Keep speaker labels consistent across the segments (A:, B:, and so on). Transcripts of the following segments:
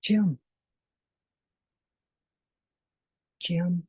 A: Jim, Jim,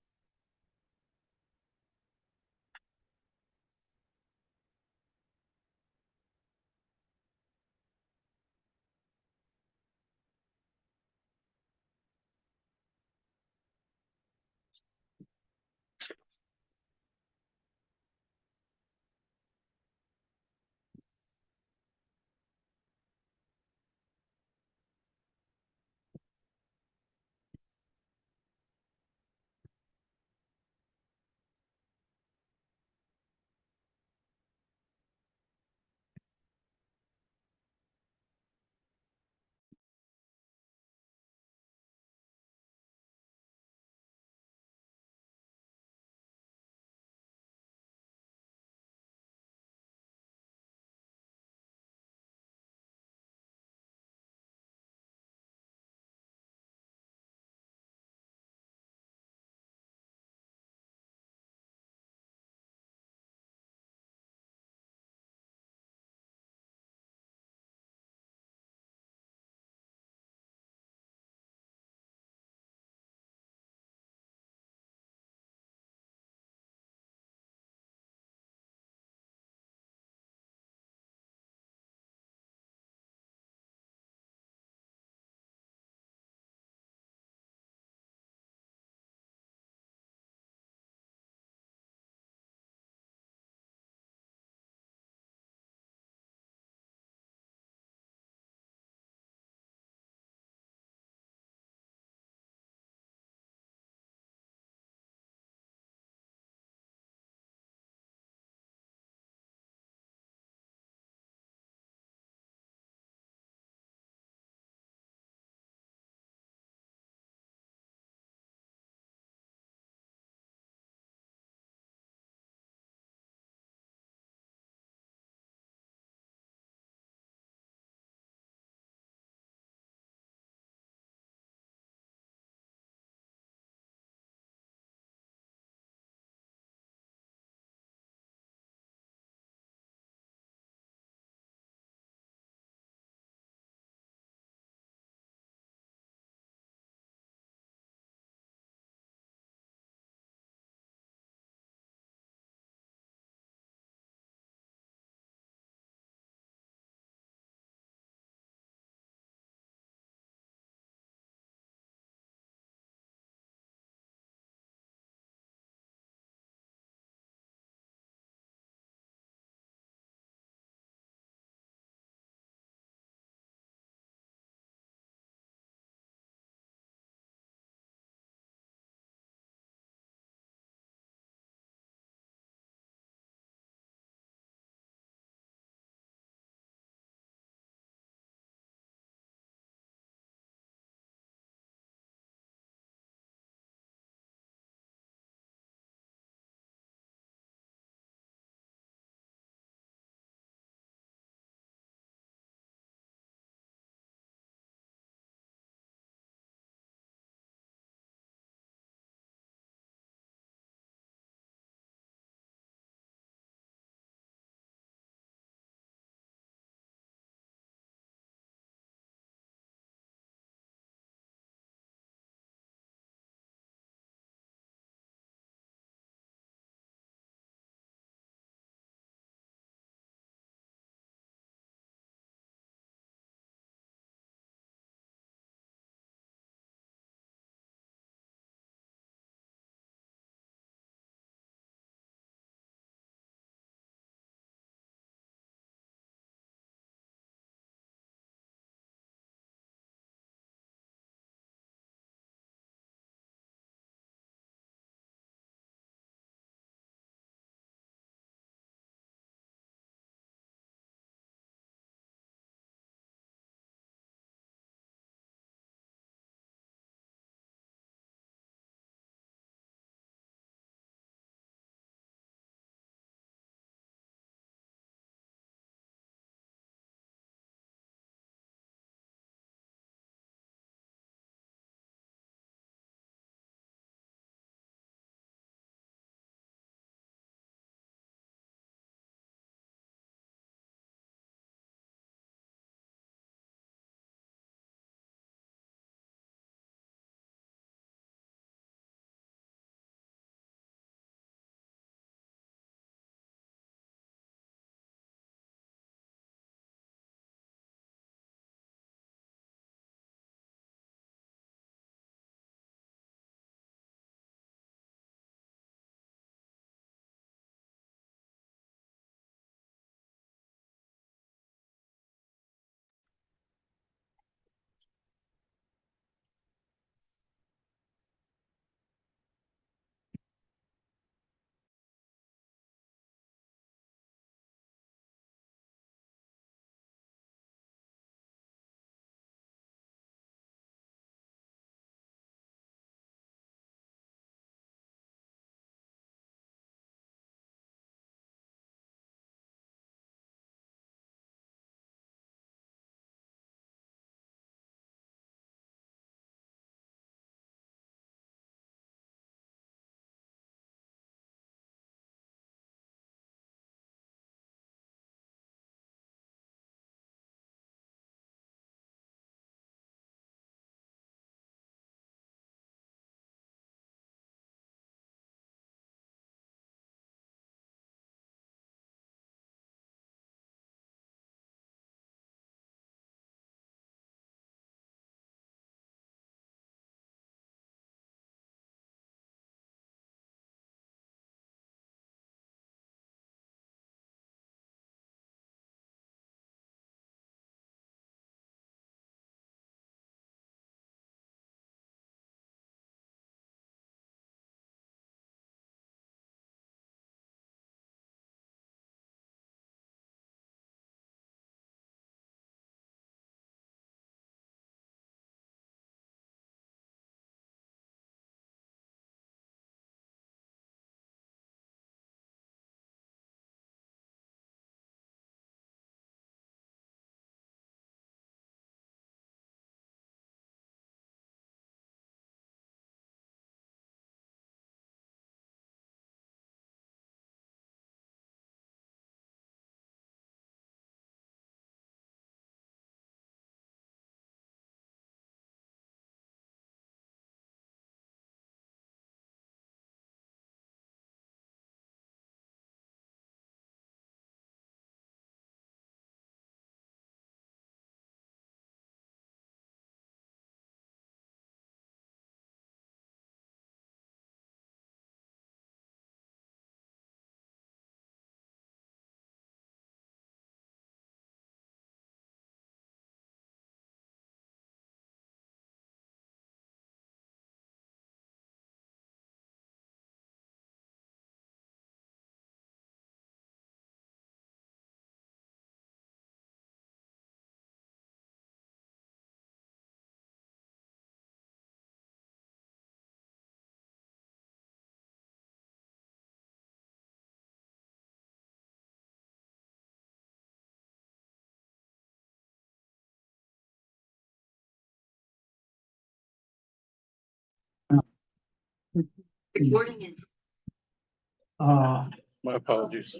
A: Uh,
B: My apologies.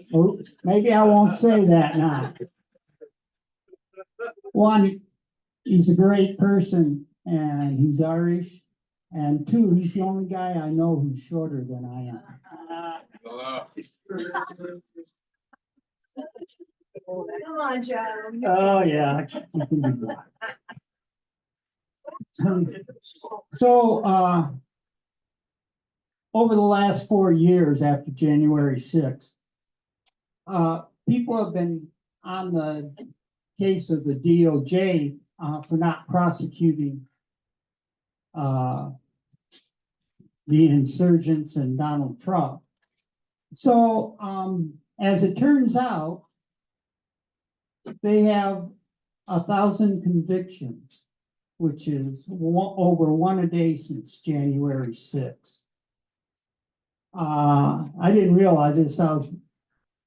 A: maybe I won't say that now. One, he's a great person and he's Irish. And two, he's the only guy I know who's shorter than I am.
C: Come on, Joe.
A: Oh, yeah. I can do that. So, over the last 4 years after January 6th, people have been on the case of the DOJ for not prosecuting the insurgents and Donald Trump. So, as it turns out, they have 1,000 convictions, which is over one a day since January 6th. I didn't realize it.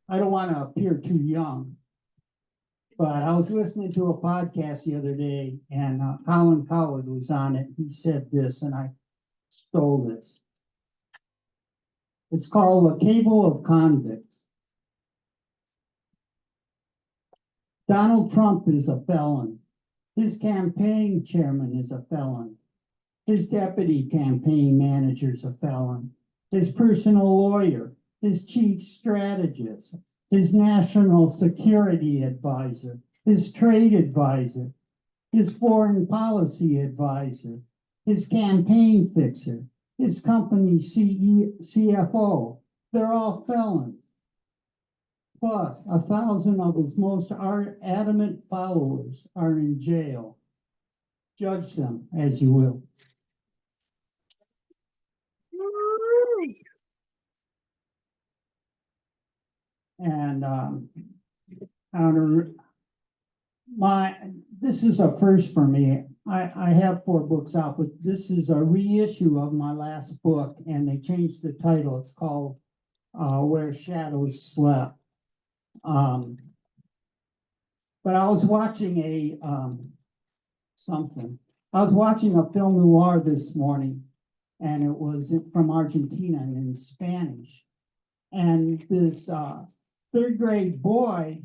A: I don't want to appear too young, but I was listening to a podcast the other day, and Colin Coward was on it. He said this, and I stole this. It's called A Cable of Convicts. Donald Trump is a felon. His campaign chairman is a felon. His deputy campaign manager is a felon. His personal lawyer, his chief strategist, his national security advisor, his trade advisor, his foreign policy advisor, his campaign fixer, his company CFO, they're all felons. Plus, 1,000 of his most adamant followers are in jail. Judge them as you will. And this is a first for me. I have 4 books out, but this is a reissue of my last book, and they changed the title. It's called Where Shadows Slept. But I was watching I was watching a film noir this morning, and it was from Argentina and in Spanish. And this 3rd grade boy,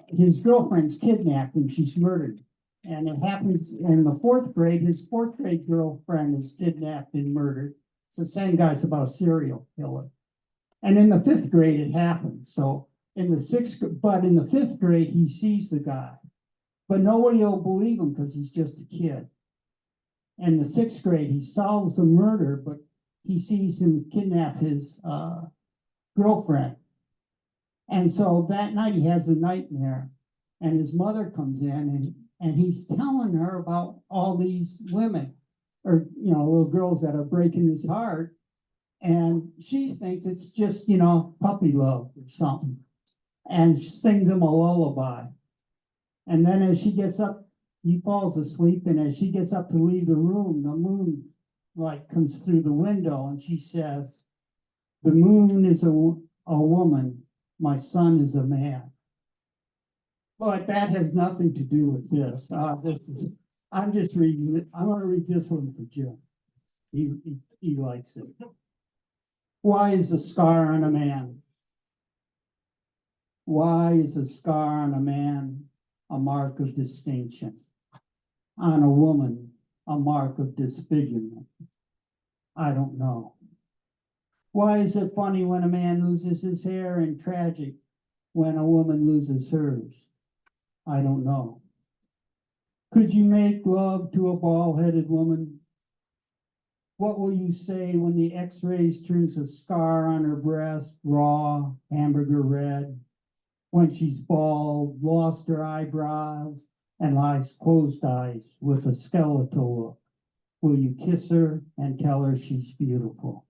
A: his girlfriend's kidnapped and she's murdered. And it happens in the 4th grade, his 4th grade girlfriend is kidnapped and murdered. It's the same guy's about a serial killer. And in the 5th grade, it happens. So in the 5th grade, he sees the guy, but nobody will believe him because he's just a kid. In the 6th grade, he solves the murder, but he sees him kidnap his girlfriend. And so that night he has a nightmare, and his mother comes in and he's telling her about all these women, or little girls that are breaking his heart. And she thinks it's just, puppy love or something, and sings him a lullaby. And then as she gets up, he falls asleep, and as she gets up to leave the room, the moon light comes through the window, and she says, "The moon is a woman, my son is a man." But that has nothing to do with this. I'm just reading it. I'm going to read this one for Jim. He likes it. Why is a scar on a man? Why is a scar on a man a mark of distinction? On a woman, a mark of disfigurement? I don't know. Why is it funny when a man loses his hair and tragic when a woman loses hers? I don't know. Could you make love to a bald-headed woman? What will you say when the x-rays turns a scar on her breast raw, hamburger red? When she's bald, lost her eyebrows, and lies closed eyes with a skeletal look? Will you kiss her and tell her she's beautiful?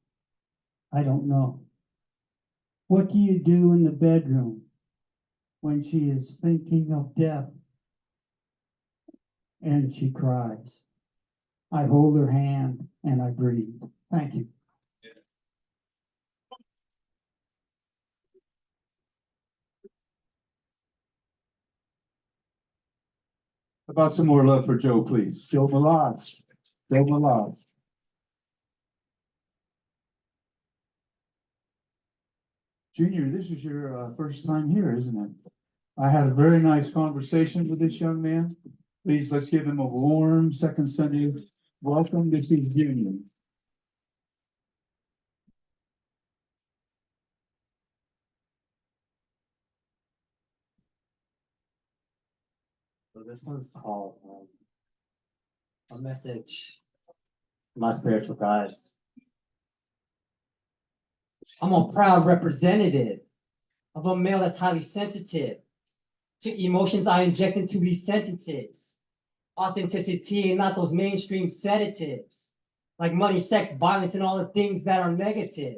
A: I don't know. What do you do in the bedroom when she is thinking of death and she cries? I hold her hand and I breathe. Thank you.
D: About some more love for Joe, please. Joe Malaj. Joe Malaj. Junior, this is your first time here, isn't it? I had a very nice conversation with this young man. Please, let's give him a warm second Sunday welcome. This is Junior.
B: So this one's called A Message to My Spiritual Guides. I'm a proud representative of a male that's highly sensitive to emotions I inject into these sentences. Authenticity and not those mainstream sedatives, like money, sex, violence, and all the things that are negative.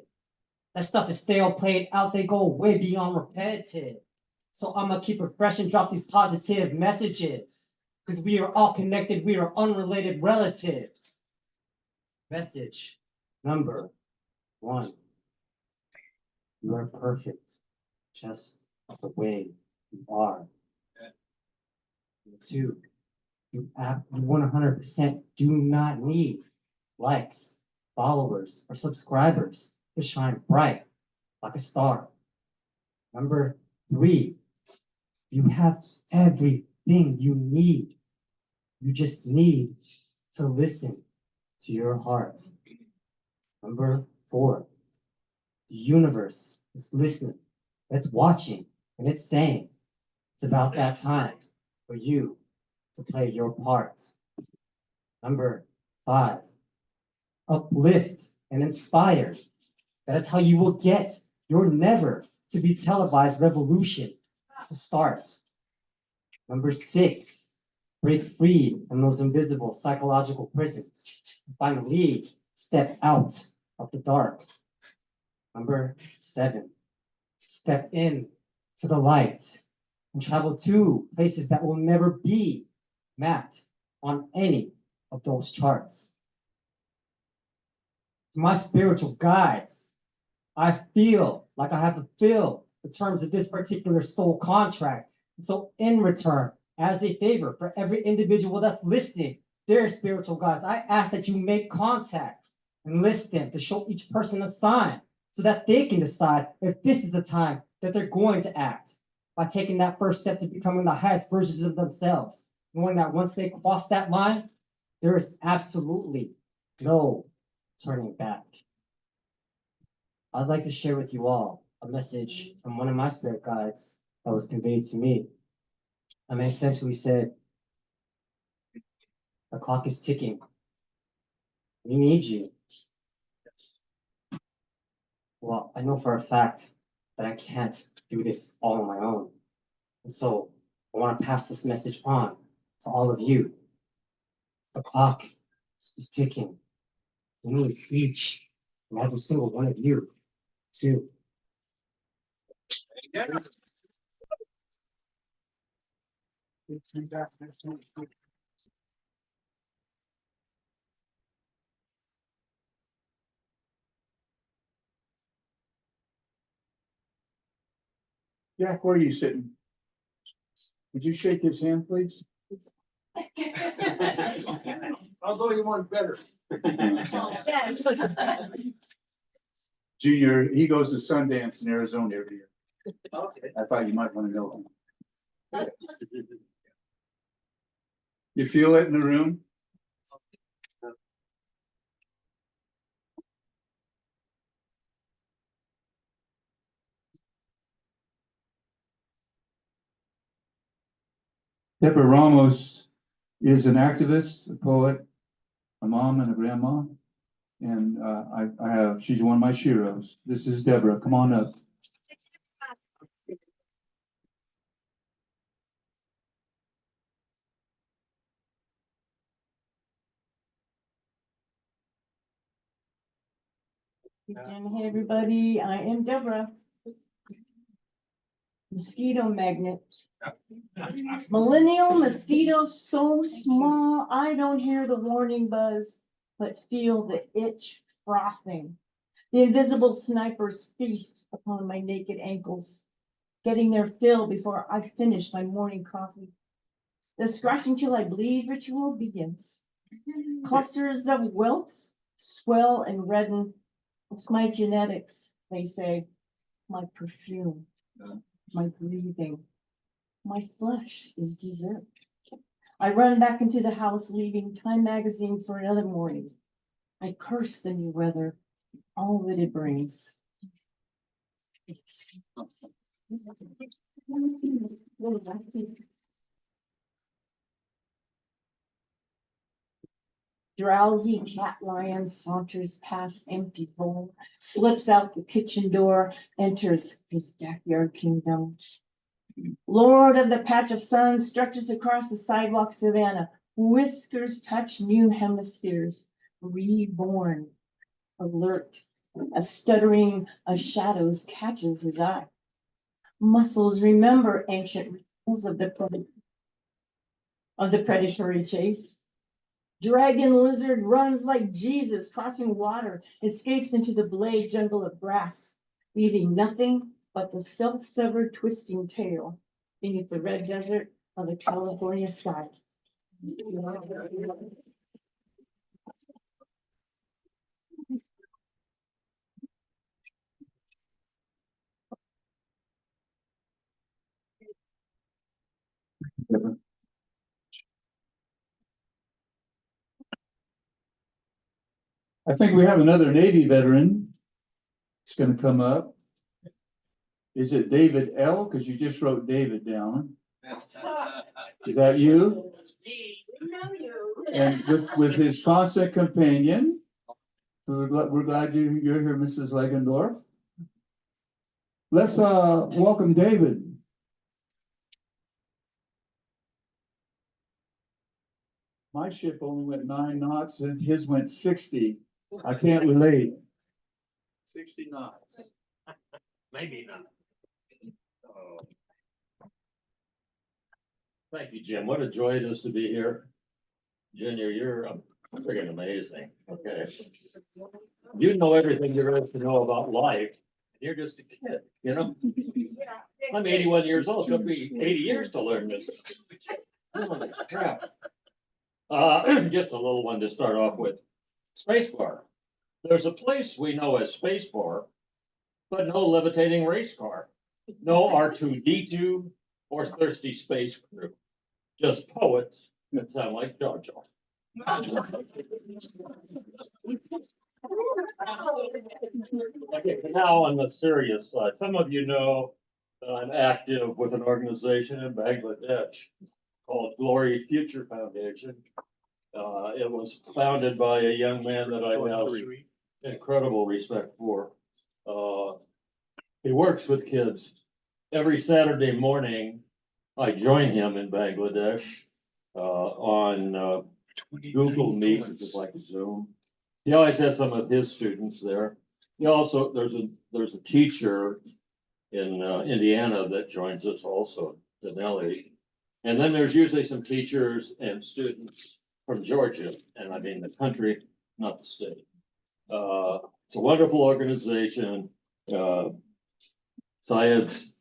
B: That stuff is stale, played out, they go way beyond repetitive. So I'm gonna keep it fresh and drop these positive messages. Because we are all connected, we are unrelated relatives. Message number 1. You are perfect, just the way you are. 2, you 100% do not need likes, followers, or subscribers to shine bright like a star. Number 3, you have everything you need. You just need to listen to your heart. Number 4, the universe is listening, it's watching, and it's saying it's about that time for you to play your part. Number 5, uplift and inspire. That's how you will get your never to be televised revolution to start. Number 6, break free from those invisible psychological prisons. Finally, step out of the dark. Number 7, step in to the light and travel to places that will never be mapped on any of those charts. To my spiritual guides, I feel like I have to fulfill the terms of this particular soul contract. And so in return, as a favor for every individual that's listening, their spiritual guides, I ask that you make contact and list them to show each person a sign so that they can decide if this is the time that they're going to act by taking that first step to becoming the highest versions of themselves, knowing that once they cross that line, there is absolutely no turning back. I'd like to share with you all a message from one of my spirit guides that was conveyed to me. I essentially said, the clock is ticking. We need you. Well, I know for a fact that I can't do this all on my own. And so I want to pass this message on to all of you. The clock is ticking. We need each and every single one of you to
D: Jack, where are you sitting? Would you shake his hand, please? Although you want better.
C: Yes.
D: Junior, he goes to Sundance in Arizona every year.
B: Okay.
D: I thought you might want to know him. You feel it in the room? Deborah Ramos is an activist, a poet, a mom, and a grandma. And she's one of my sheroes. This is Deborah. Come on up.
E: Hey everybody, I am Deborah. Mosquito magnet. Millennial mosquito so small, I don't hear the warning buzz, but feel the itch frothing. The invisible snipers feast upon my naked ankles, getting their fill before I finish my morning coffee. The scratching till I bleed ritual begins. Clusters of welts swell and redden. It's my genetics, they say. my perfume, my breathing. My flesh is dessert. I run back into the house, leaving Time magazine for another morning. I curse the new weather, all that it brings. Drowsy cat lion saunters past empty bowl, slips out the kitchen door, enters his backyard kingdom. Lord of the patch of sun stretches across the sidewalk savannah, whiskers touch new hemispheres, reborn, alert. A stuttering of shadows catches his eye. Muscles remember ancient rules of the predatory chase. Dragon lizard runs like Jesus, crossing water, escapes into the blade jungle of grass, leaving nothing but the self-severed twisting tail beneath the red desert of the California sky.
D: I think we have another Navy veteran. He's gonna come up. Is it David L? Because you just wrote David down. Is that you?
C: Know you.
D: And with his constant companion, we're glad you're here, Mrs. Legendorf. Let's welcome David. My ship only went 9 knots and his went 60. I can't relate. 60 knots.
F: Maybe not. Oh. Thank you, Jim. What a joy it is to be here. Junior, you're freaking amazing. Okay. You know everything there is to know about life. You're just a kid, you know? I'm 81 years old. It took me 80 years to learn this. Holy crap. Just a little one to start off with. Space bar. There's a place we know as space bar, but no levitating race car. No R2-D2 or thirsty space crew. Just poets that sound like Jar Jar. Okay, but now on the serious side, some of you know that I'm active with an organization in Bangladesh called Glory Future Foundation. It was founded by a young man that I have incredible respect for. He works with kids. Every Saturday morning, I join him in Bangladesh on Google Meet, which is like Zoom. He always has some of his students there. He also, there's a teacher in Indiana that joins us also, Denelli. And then there's usually some teachers and students from Georgia, and I mean the country, not the state. It's a wonderful organization. Syed's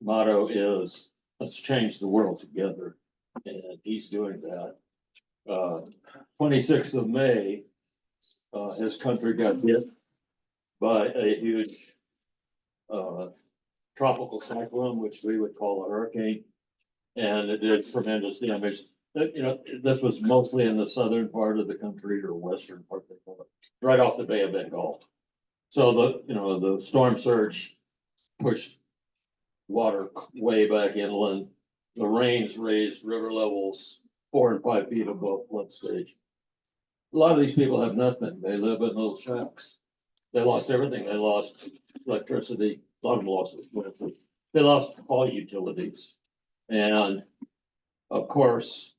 F: motto is, let's change the world together. And he's doing that. 26th of May, his country got hit by a huge tropical cyclone, which we would call a hurricane. And it did tremendous damage. You know, this was mostly in the southern part of the country, or western part, they call it, right off the Bay of Bengal. So the storm surge pushed water way back inland. The rains raised river levels 4 and 5 feet above flood stage. A lot of these people have nothing. They live in little shacks. They lost everything. They lost electricity. A lot of them lost electricity. They lost all utilities. And of course,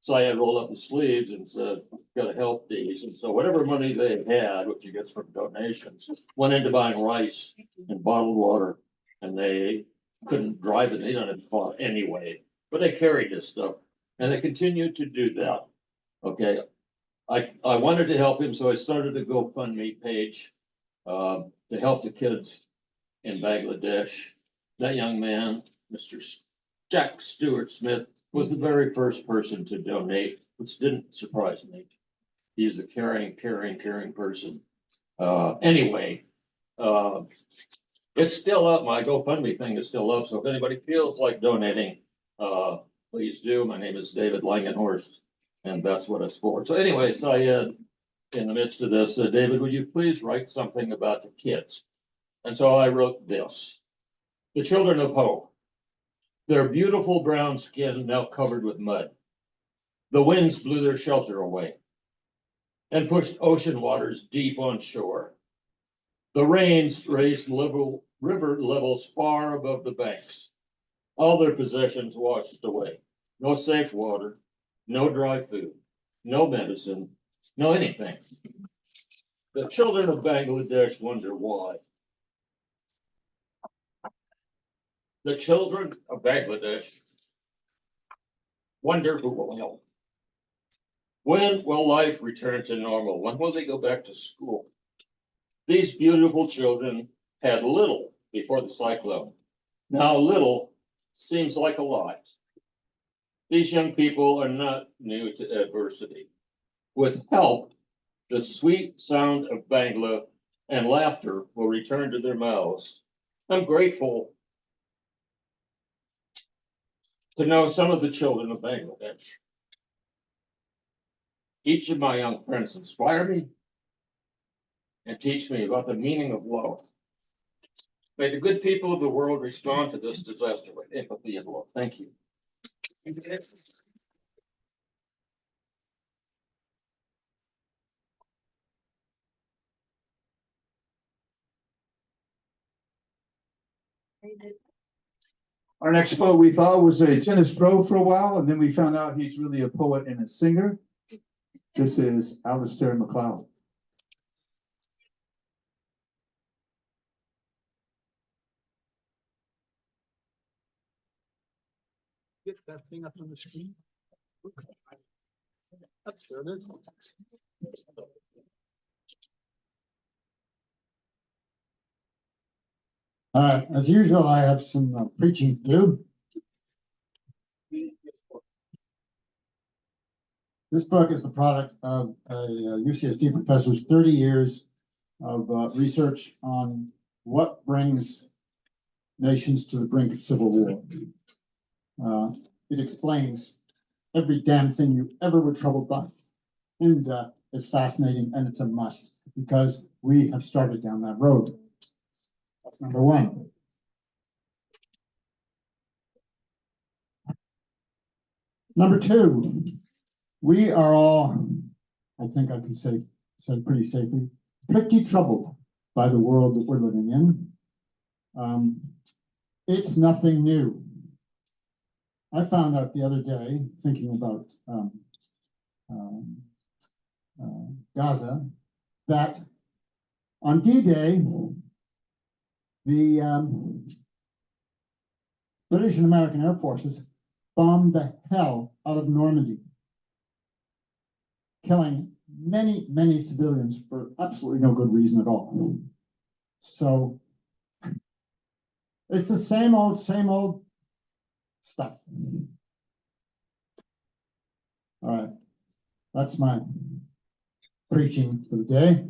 F: Syed rolled up his sleeves and said, gotta help these. And so whatever money they had, which he gets from donations, went into buying rice and bottled water. And they couldn't drive it. They don't have a car anyway, but they carried this stuff and they continued to do that. Okay. I wanted to help him, so I started a GoFundMe page to help the kids in Bangladesh. That young man, Mr. Jack Stewart Smith, was the very first person to donate, which didn't surprise me. He's a caring person. Anyway, It's still up. My GoFundMe thing is still up. So if anybody feels like donating, please do. My name is David Langenhorst, and that's what it's for. So anyways, I, in the midst of this, David, would you please write something about the kids? And so I wrote this. The children of hope, their beautiful brown skin now covered with mud. The winds blew their shelter away and pushed ocean waters deep on shore. The rains raised river levels far above the banks. All their possessions washed away. No safe water, no dry food, no medicine, no anything. The children of Bangladesh wonder why. The children of Bangladesh wonder who will help. When will life return to normal? When will they go back to school? These beautiful children had little before the cyclone. Now little seems like a lot. These young people are not new to adversity. With help, the sweet sound of Bangla and laughter will return to their mouths. I'm grateful to know some of the children of Bangladesh. Each of my young friends inspire me and teach me about the meaning of love. May the good people of the world respond to this disaster with empathy and love. Thank you.
D: Our next poet we thought was a tennis pro for a while, and then we found out he's really a poet and a singer. This is Alistair MacLeod.
G: Get that thing up on the screen. There it is. As usual, I have some preaching to do. This book is the product of a UCSD professor's 30 years of research on what brings nations to the brink of civil war. It explains every damn thing you ever were troubled by. And it's fascinating and it's a must because we have started down that road. That's number one. Number two, we are all, I think I can say pretty safely, pretty troubled by the world that we're living in. It's nothing new. I found out the other day, thinking about Gaza, that on D-Day, the British and American Air Forces bombed the hell out of Normandy, killing many, many civilians for absolutely no good reason at all. So it's the same old stuff. All right, that's my preaching for the day.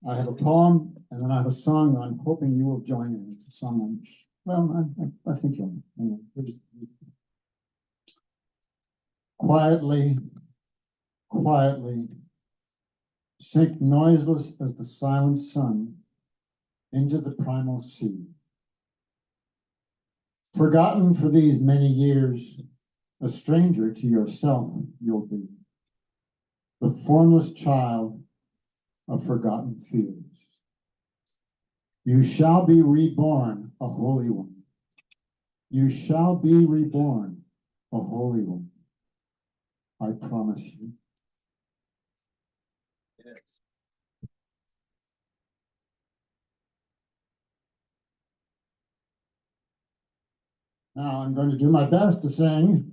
G: I have a poem and then I have a song that I'm hoping you will join in. It's a song I think you'll know. Quietly, quietly, sink noiseless as the silent sun into the primal sea. Forgotten for these many years, a stranger to yourself you'll be, the formless child of forgotten fears. You shall be reborn, a holy one. You shall be reborn, a holy one. I promise you.
F: Yes.
G: Now I'm going to do my best to sing,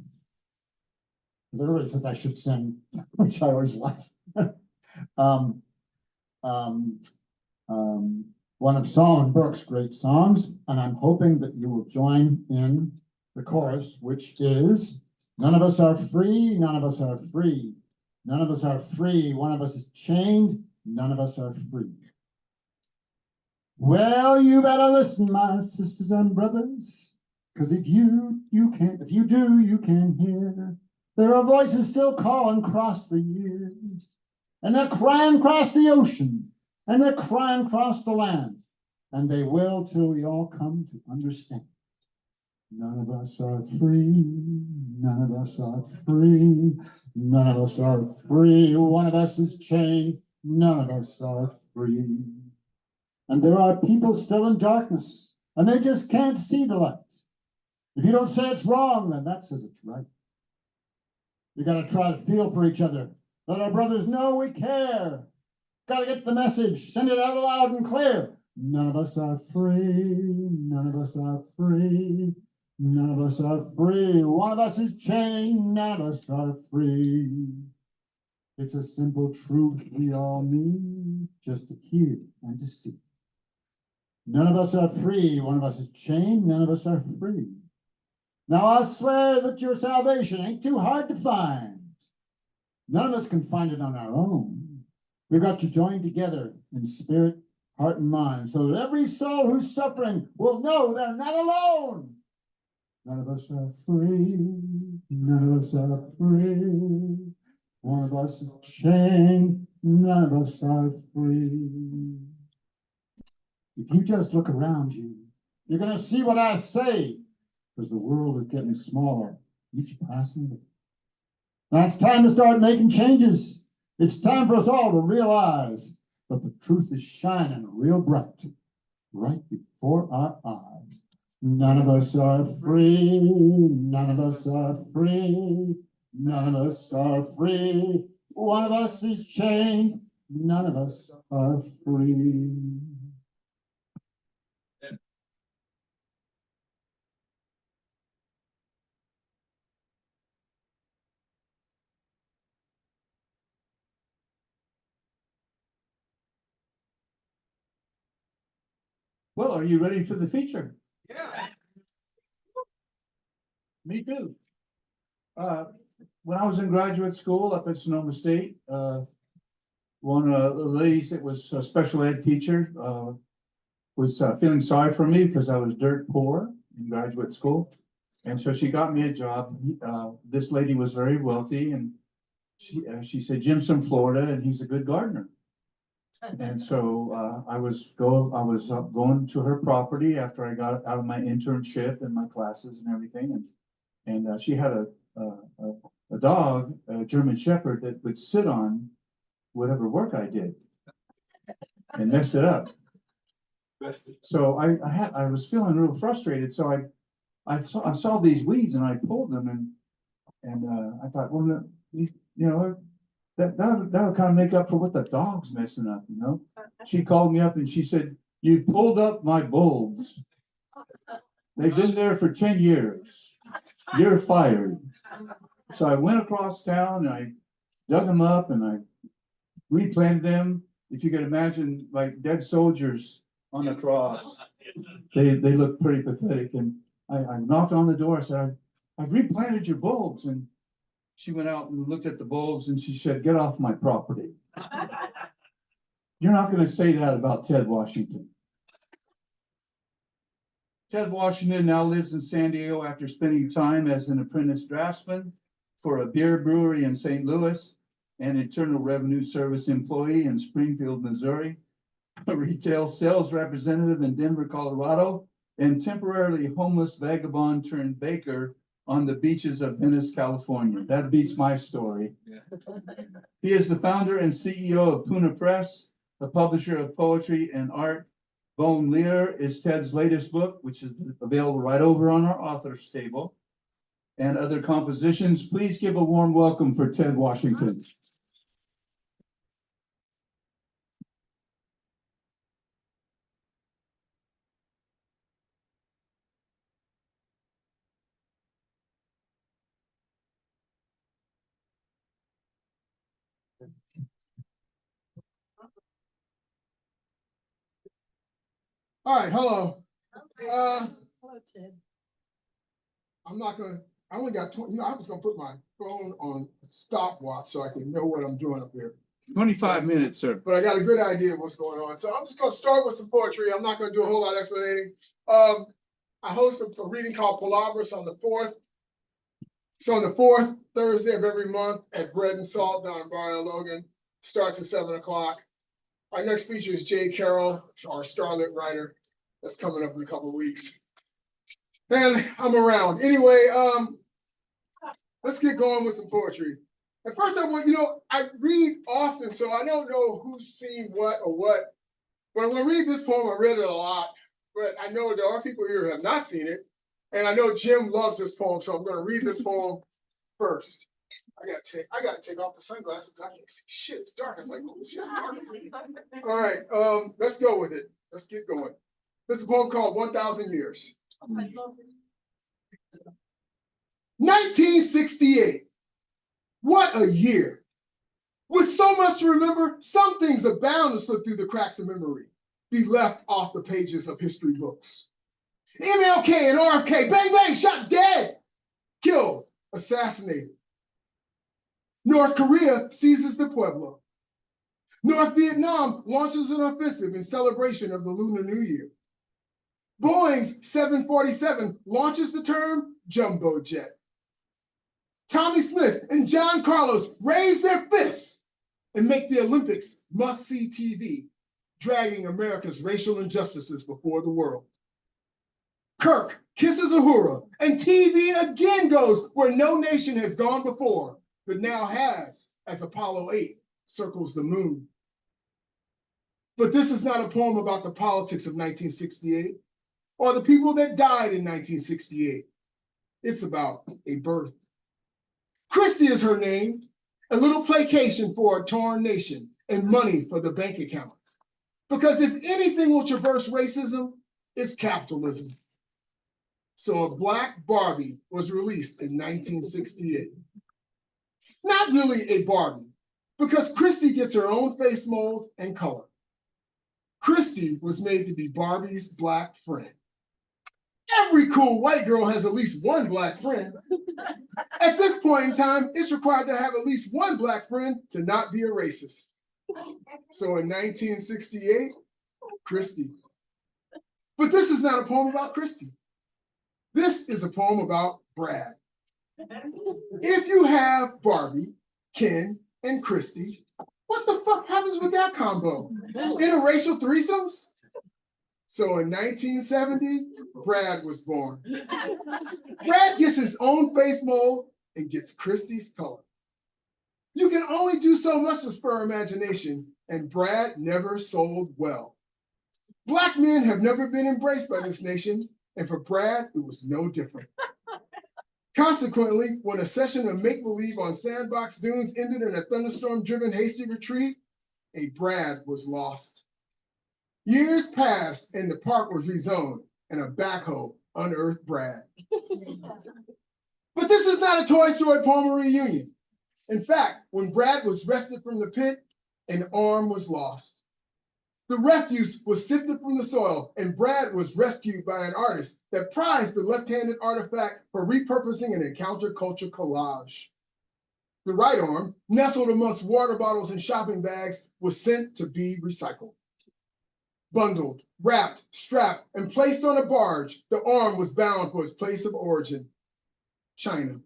G: because everybody says I should sing, which I always laugh. One of Solomon Burke's great songs, and I'm hoping that you will join in the chorus, which is, none of us are free, none of us are free. None of us are free, one of us is chained, none of us are free. Well, you better listen, my sisters and brothers, because if you do, you can hear. There are voices still calling across the years, and they're crying across the ocean, and they're crying across the land, and they will till we all come to understand. None of us are free, none of us are free, none of us are free. One of us is chained, none of us are free. And there are people still in darkness, and they just can't see the light. If you don't say it's wrong, then that says it's right. We got to try to feel for each other. Let our brothers know we care. Got to get the message. Send it out loud and clear. None of us are free. None of us are free. None of us are free. One of us is chained. None of us are free. It's a simple truth we all need just to hear and to see. None of us are free. One of us is chained. None of us are free. Now I swear that your salvation ain't too hard to find. None of us can find it on our own. We've got to join together in spirit, heart, and mind so that every soul who's suffering will know they're not alone. None of us are free. None of us are free. One of us is chained. None of us are free. If you just look around you, you're going to see what I say, because the world is getting smaller each passing day. Now it's time to start making changes. It's time for us all to realize that the truth is shining real bright right before our eyes. None of us are free. None of us are free. None of us are free. One of us is chained. None of us are free.
D: Well, are you ready for the feature?
C: Yeah.
D: Me too. When I was in graduate school up at Sonoma State, one of the ladies that was a special ed teacher was feeling sorry for me because I was dirt poor in graduate school. And so she got me a job. This lady was very wealthy, and she said, Jim's from Florida, and he's a good gardener. And so I was going to her property after I got out of my internship and my classes and everything, and she had a dog, a German Shepherd, that would sit on whatever work I did and mess it up. So I was feeling real frustrated. So I saw these weeds and I pulled them, and I thought, well, that'll kind of make up for what the dog's messing up, you know. She called me up and she said, "You pulled up my bulbs. They've been there for 10 years. You're fired." So I went across town and I dug them up and I replanted them. If you could imagine, like dead soldiers on the cross, they look pretty pathetic. And I knocked on the door. I said, "I've replanted your bulbs." And she went out and looked at the bulbs and she said, "Get off my property." You're not going to say that about Ted Washington. Ted Washington now lives in San Diego after spending time as an apprentice draftsman for a beer brewery in St. Louis, an Internal Revenue Service employee in Springfield, Missouri, a retail sales representative in Denver, Colorado, and temporarily homeless vagabond turned baker on the beaches of Venice, California. That beats my story. He is the founder and CEO of Puna Press, a publisher of poetry and art. Bone Lear is Ted's latest book, which is available right over on our author's table, and other compositions. Please give a warm welcome for Ted Washington.
H: All right, hello.
C: Hello, Ted.
H: I only got 20, I'm just gonna put my phone on stopwatch so I can know what I'm doing up here.
D: 25 minutes, sir.
H: but I got a good idea of what's going on. So I'm just gonna start with some poetry. I'm not gonna do a whole lot of explaining. I host a reading called Palabras on the 4th. So on the 4th Thursday of every month at Bread and Salt down in Barrio Logan. Starts at 7 o'clock. Our next feature is Jay Carroll, our starlet writer. That's coming up in a couple of weeks. And I'm around. Anyway, let's get going with some poetry. At first, I read often, so I don't know who's seen what or what. But when I read this poem, I read it a lot. But I know there are people here who have not seen it. And I know Jim loves this poem, so I'm going to read this poem first. I gotta take off the sunglasses. I can't see shit. It's dark. I was like, oh shit. All right, let's go with it. Let's get going. This is a poem called 1,000 Years. 1968. What a year. With so much to remember, some things are bound to slip through the cracks of memory, be left off the pages of history books. MLK and RFK, bang, bang, shot dead, killed, assassinated. North Korea seizes the Pueblo. North Vietnam launches an offensive in celebration of the Lunar New Year. Boeing's 747 launches the term jumbo jet. Tommy Smith and John Carlos raise their fists and make the Olympics must-see TV, dragging America's racial injustices before the world. Kirk kisses Uhura, and TV again goes where no nation has gone before, but now has, as Apollo 8 circles the moon. But this is not a poem about the politics of 1968 or the people that died in 1968. It's about a birth. Christy is her name, a little placation for a torn nation and money for the bank account. Because if anything will traverse racism, it's capitalism. So a Black Barbie was released in 1968. Not really a Barbie, because Christy gets her own face mold and color. Christy was made to be Barbie's Black friend. Every cool white girl has at least one Black friend. At this point in time, it's required to have at least one Black friend to not be a racist. So in 1968, Christy. But this is not a poem about Christy. This is a poem about Brad. If you have Barbie, Ken, and Christy, what the fuck happens with that combo? Interracial threesomes? So in 1970, Brad was born. Brad gets his own face mold and gets Christy's color. You can only do so much to spur imagination, and Brad never sold well. Black men have never been embraced by this nation, and for Brad, it was no different. Consequently, when a session of make-believe on sandbox dunes ended in a thunderstorm-driven hasty retreat, a Brad was lost. Years passed and the park was rezoned, and a backhoe unearthed Brad. But this is not a Toy Story poem reunion. In fact, when Brad was wrested from the pit, an arm was lost. The refuse was sifted from the soil, and Brad was rescued by an artist that prized the left-handed artifact for repurposing an counterculture collage. The right arm, nestled amongst water bottles and shopping bags, was sent to be recycled. Bundled, wrapped, strapped, and placed on a barge, the arm was bound for its place of origin, China.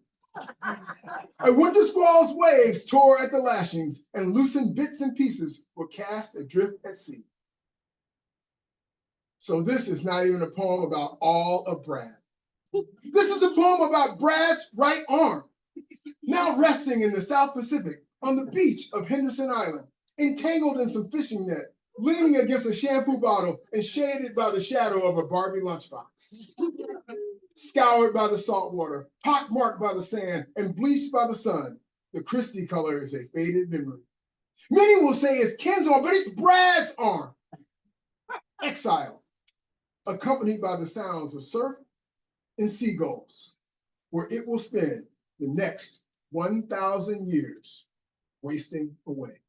H: A winter squall's waves tore at the lashings, and loosened bits and pieces were cast adrift at sea. So this is not even a poem about all of Brad. This is a poem about Brad's right arm, now resting in the South Pacific on the beach of Henderson Island, entangled in some fishing net, leaning against a shampoo bottle and shaded by the shadow of a Barbie lunchbox. Scoured by the salt water, pockmarked by the sand, and bleached by the sun, the Christy color is a faded memory. Many will say it's Ken's arm, but it's Brad's arm. Exile, accompanied by the sounds of surf and seagulls, where it will spend the next 1,000 years wasting away.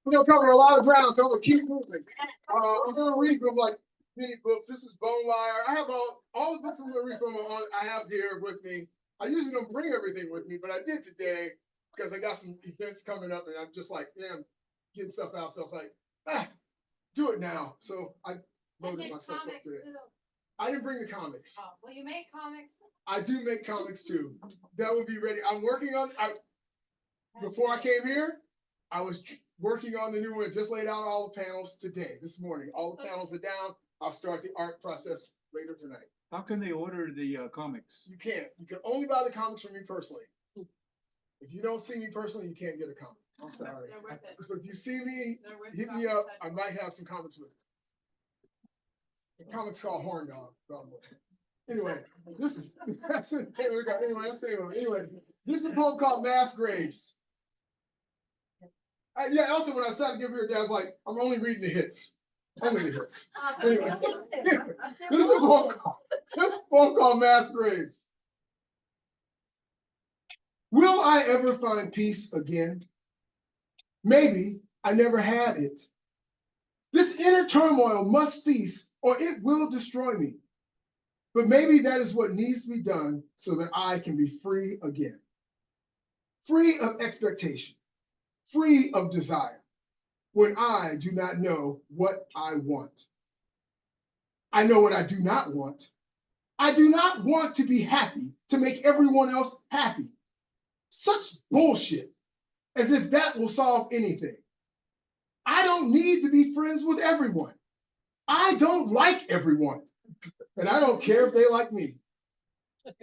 H: We're gonna cover a lot of ground, so I'm gonna keep moving. I'm gonna read from like many books. This is Bone Liar. I have all the books I'm gonna read from I have here with me. I usually don't bring everything with me, but I did today because I got some events coming up and I'm just like, man, getting stuff out. So I was like, do it now. So I loaded myself up today. I didn't bring the comics.
C: Oh, well, you make comics.
H: I do make comics too. That will be ready. I'm working on, before I came here, I was working on the new one. Just laid out all the panels today, this morning. All the panels are down. I'll start the art process later tonight.
D: How can they order the comics?
H: You can't. You can only buy the comics from me personally. If you don't see me personally, you can't get a comic. I'm sorry.
C: They're worth it.
H: But if you see me,
C: They're worth
H: hit me up. I might have some comics with it. The comic's called Horn Dog, probably. Anyway, this is anyway, this is a poem called Mass Graves. Yeah, also when I decided to give her a dad, I was like, I'm only reading the hits. Only the hits. Anyway, this is a poem called Mass Graves. Will I ever find peace again? Maybe I never had it. This inner turmoil must cease or it will destroy me. But maybe that is what needs to be done so that I can be free again. Free of expectation, free of desire, when I do not know what I want. I know what I do not want. I do not want to be happy to make everyone else happy. Such bullshit, as if that will solve anything. I don't need to be friends with everyone. I don't like everyone, and I don't care if they like me.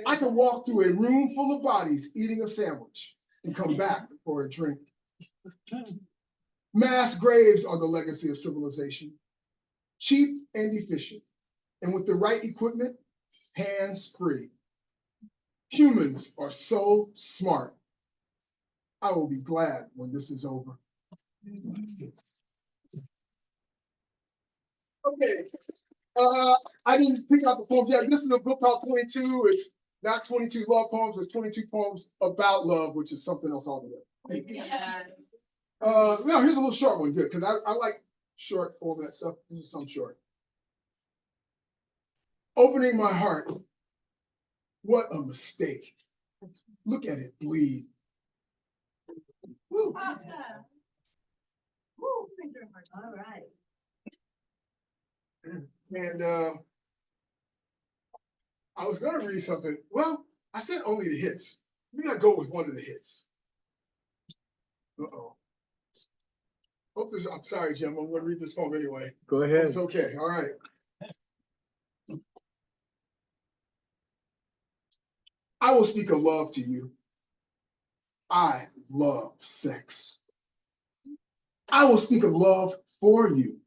H: I can walk through a room full of bodies eating a sandwich and come back for a drink. Mass graves are the legacy of civilization, cheap and efficient, and with the right equipment, hands-free. Humans are so smart. I will be glad when this is over. Okay, I didn't pick out the poems yet. This is a book called 22. It's not 22 love poems, it's 22 poems about love, which is something else altogether.
C: Yeah.
H: No, here's a little short one, good, because I like short format stuff. This is some short. Opening my heart. What a mistake. Look at it bleed. Woo.
C: All right.
H: And I was gonna read something. Well, I said only the hits. Maybe I go with one of the hits. Uh-oh. I'm sorry, Jim. I'm gonna read this poem anyway.
D: Go ahead.
H: It's okay. All right. I will speak of love to you. I love sex. I will speak of love for you.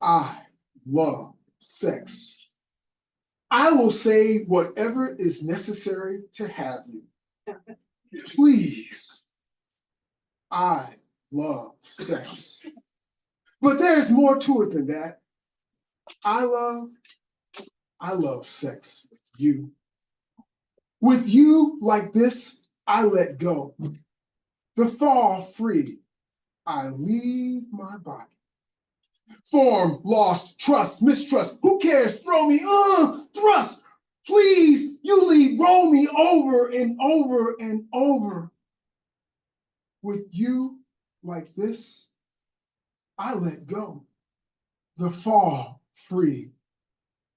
H: I love sex. I will say whatever is necessary to have you. Please. I love sex. But there's more to it than that. I love sex with you. With you like this, I let go. The fall free, I leave my body. Form, lost, trust, mistrust. Who cares? Throw me, thrust. Please, you lead, roll me over and over and over. With you like this, I let go. The fall free,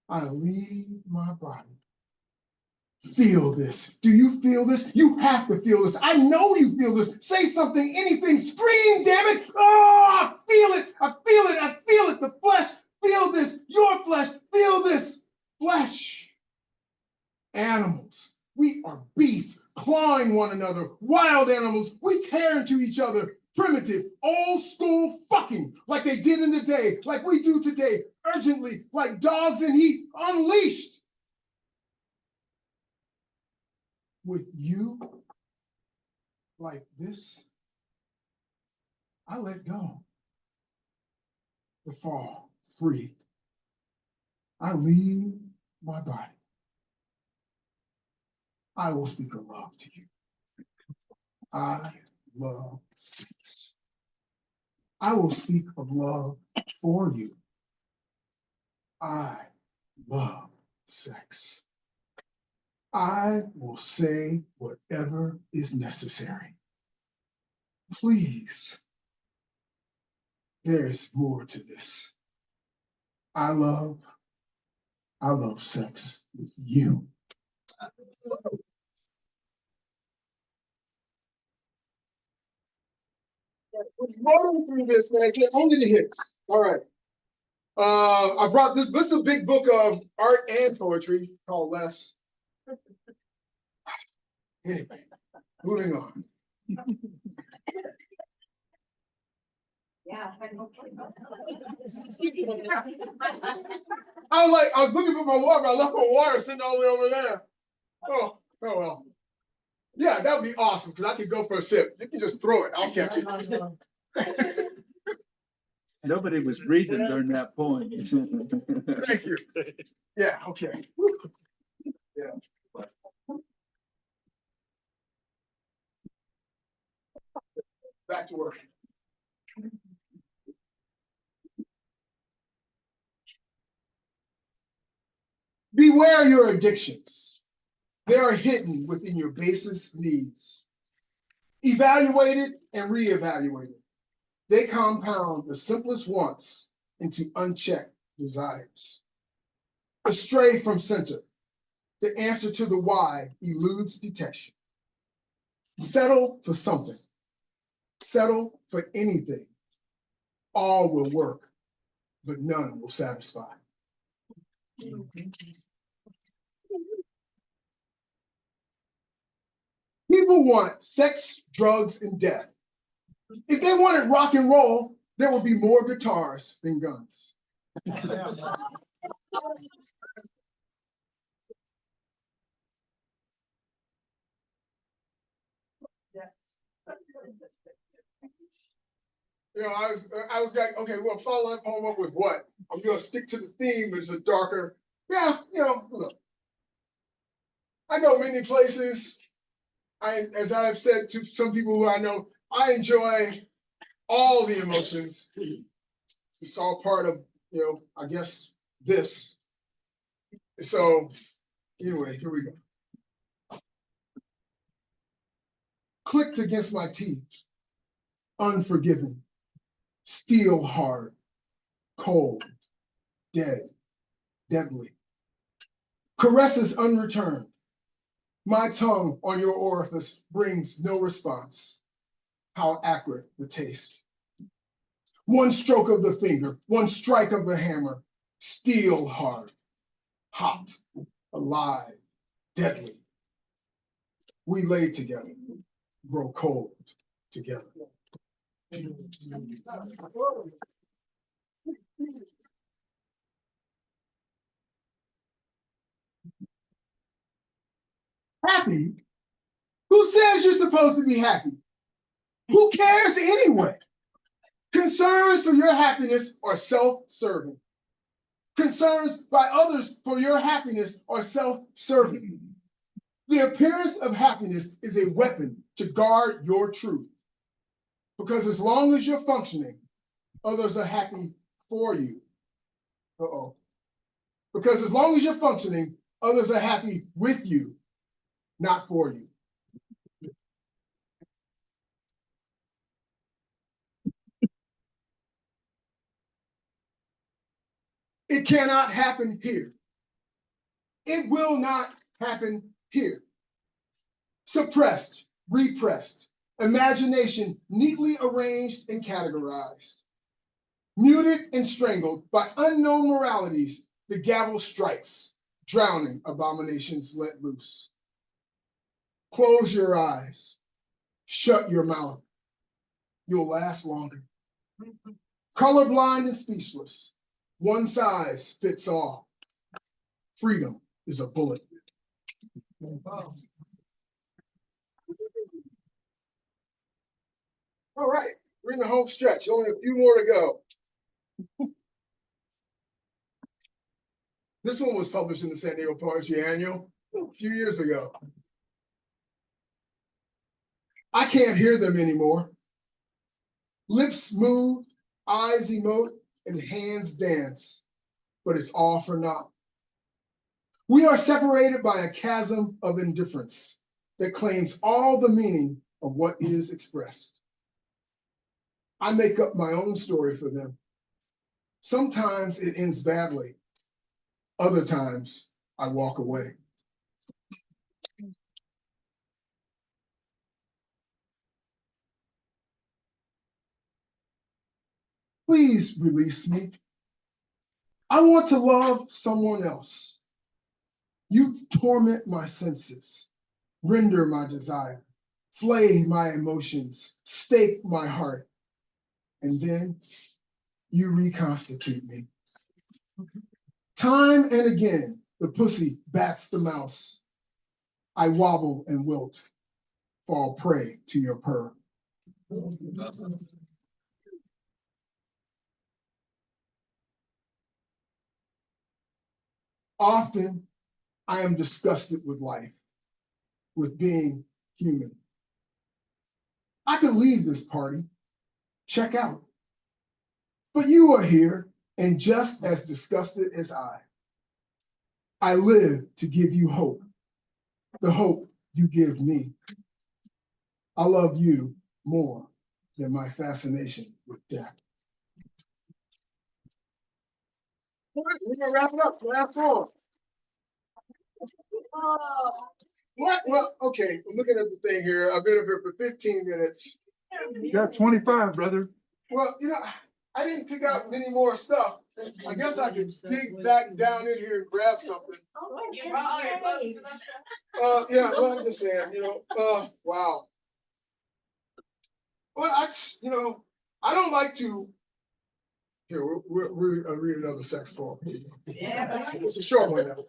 H: I leave my body. Feel this. Do you feel this? You have to feel this. I know you feel this. Say something, anything, scream, damn it. Oh, I feel it. I feel it. I feel it. The flesh. Feel this. Your flesh. Feel this. Flesh. Animals. We are beasts, clawing one another. Wild animals. We tear into each other. Primitive, old school fucking, like they did in the day, like we do today, urgently, like dogs in heat, unleashed. With you like this, I let go. The fall free. I leave my body. I will speak of love to you. I love sex. I will speak of love for you. I love sex. I will say whatever is necessary. Please, there is more to this. I love sex with you. Rolling through this, man, only the hits. All right. I brought this is a big book of art and poetry called Les. Anyway, moving on.
C: Yeah.
H: I was looking for my water, but I left my water sitting all the way over there. Oh well. Yeah, that would be awesome because I could go for a sip. You can just throw it. I'll catch it.
D: Nobody was breathing during that point.
H: Thank you. Yeah, okay. Yeah. Back to work. Beware your addictions. They are hidden within your basest needs. Evaluated and reevaluated. They compound the simplest wants into unchecked desires. Astray from center, the answer to the why eludes detection. Settle for something. Settle for anything. All will work, but none will satisfy. People want sex, drugs, and death. If they wanted rock and roll, there would be more guitars than guns. You know, I was like, okay, well, follow up with what? I'm gonna stick to the theme. It's a darker, yeah, you know, look. I go many places. As I've said to some people who I know, I enjoy all the emotions. It's all part of, you know, I guess this. So anyway, here we go. Clicked against my teeth, unforgiving, steel hard, cold, dead, deadly. Caresses unreturned. My tongue on your orifice brings no response. How accurate the taste. One stroke of the finger, one strike of the hammer, steel hard, hot, alive, deadly. We lay together, grow cold together. Happy? Who says you're supposed to be happy? Who cares anyway? Concerns for your happiness are self-serving. Concerns by others for your happiness are self-serving. The appearance of happiness is a weapon to guard your truth. Because as long as you're functioning, others are happy for you. Uh-oh. Because as long as you're functioning, others are happy with you, not for you. It cannot happen here. It will not happen here. Suppressed, repressed, imagination neatly arranged and categorized. Muted and strangled by unknown moralities, the gavel strikes, drowning abominations let loose. Close your eyes, shut your mouth. You'll last longer. Colorblind and speechless, one size fits all. Freedom is a bullet. All right, we're in the home stretch. Only a few more to go. This one was published in the San Diego Poetry Annual a few years ago. I can't hear them anymore. Lips move, eyes emote, and hands dance. but it's all for naught. We are separated by a chasm of indifference that claims all the meaning of what is expressed. I make up my own story for them. Sometimes it ends badly. Other times I walk away. Please release me. I want to love someone else. You torment my senses, render my desire, flay my emotions, stake my heart, and then you reconstitute me. Time and again, the pussy bats the mouse. I wobble and wilt, fall prey to your purr. Often, I am disgusted with life, with being human. I could leave this party, check out. But you are here and just as disgusted as I. I live to give you hope, the hope you give me. I love you more than my fascination with death. All right, we're gonna wrap it up. Last song. What? Well, okay, I'm looking at the thing here. I've been up here for 15 minutes.
D: You got 25, brother.
H: Well, I didn't pick out any more stuff. I guess I could dig back down in here and grab something.
C: You brought all your books.
H: Yeah, well, I'm just saying, wow. Well, I don't like to. Here, we'll read another sex poem.
C: Yeah.
H: It's a short one now.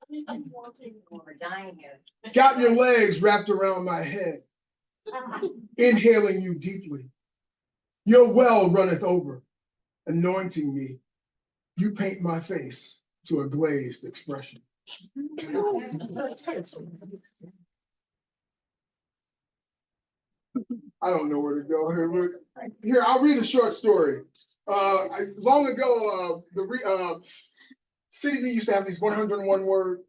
C: We're dying here.
H: Got your legs wrapped around my head, inhaling you deeply. Your well runneth over, anointing me. You paint my face to a glazed expression. I don't know where to go here. Here, I'll read a short story. Long ago, the City B used to have these 101 word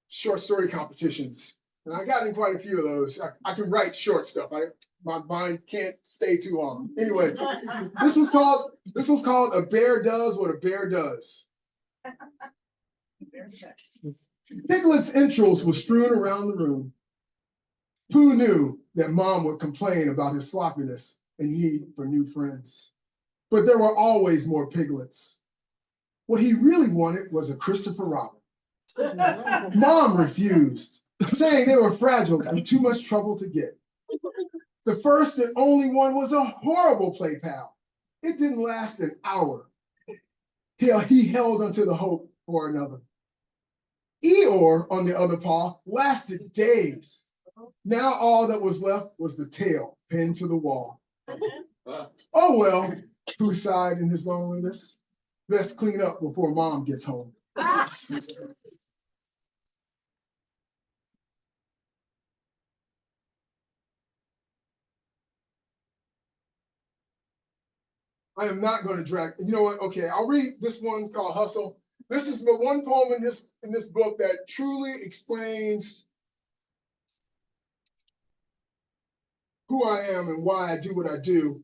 H: short story competitions. And I got in quite a few of those. I can write short stuff. My mind can't stay too long. Anyway, this was called A Bear Does What a Bear Does. Piglet's entrails were strewn around the room. Pooh knew that Mom would complain about his sloppiness and need for new friends. But there were always more piglets. What he really wanted was a Christopher Robin. Mom refused, saying they were fragile and too much trouble to get. The first and only one was a horrible play pal. It didn't last an hour. He held onto the hope for another. Eeyore, on the other paw, lasted days. Now all that was left was the tail pinned to the wall. Oh well, Pooh sighed in his loneliness. Best clean up before Mom gets home. I am not going to drag. You know what? Okay, I'll read this one called Hustle. This is the one poem in this book that truly explains who I am and why I do what I do.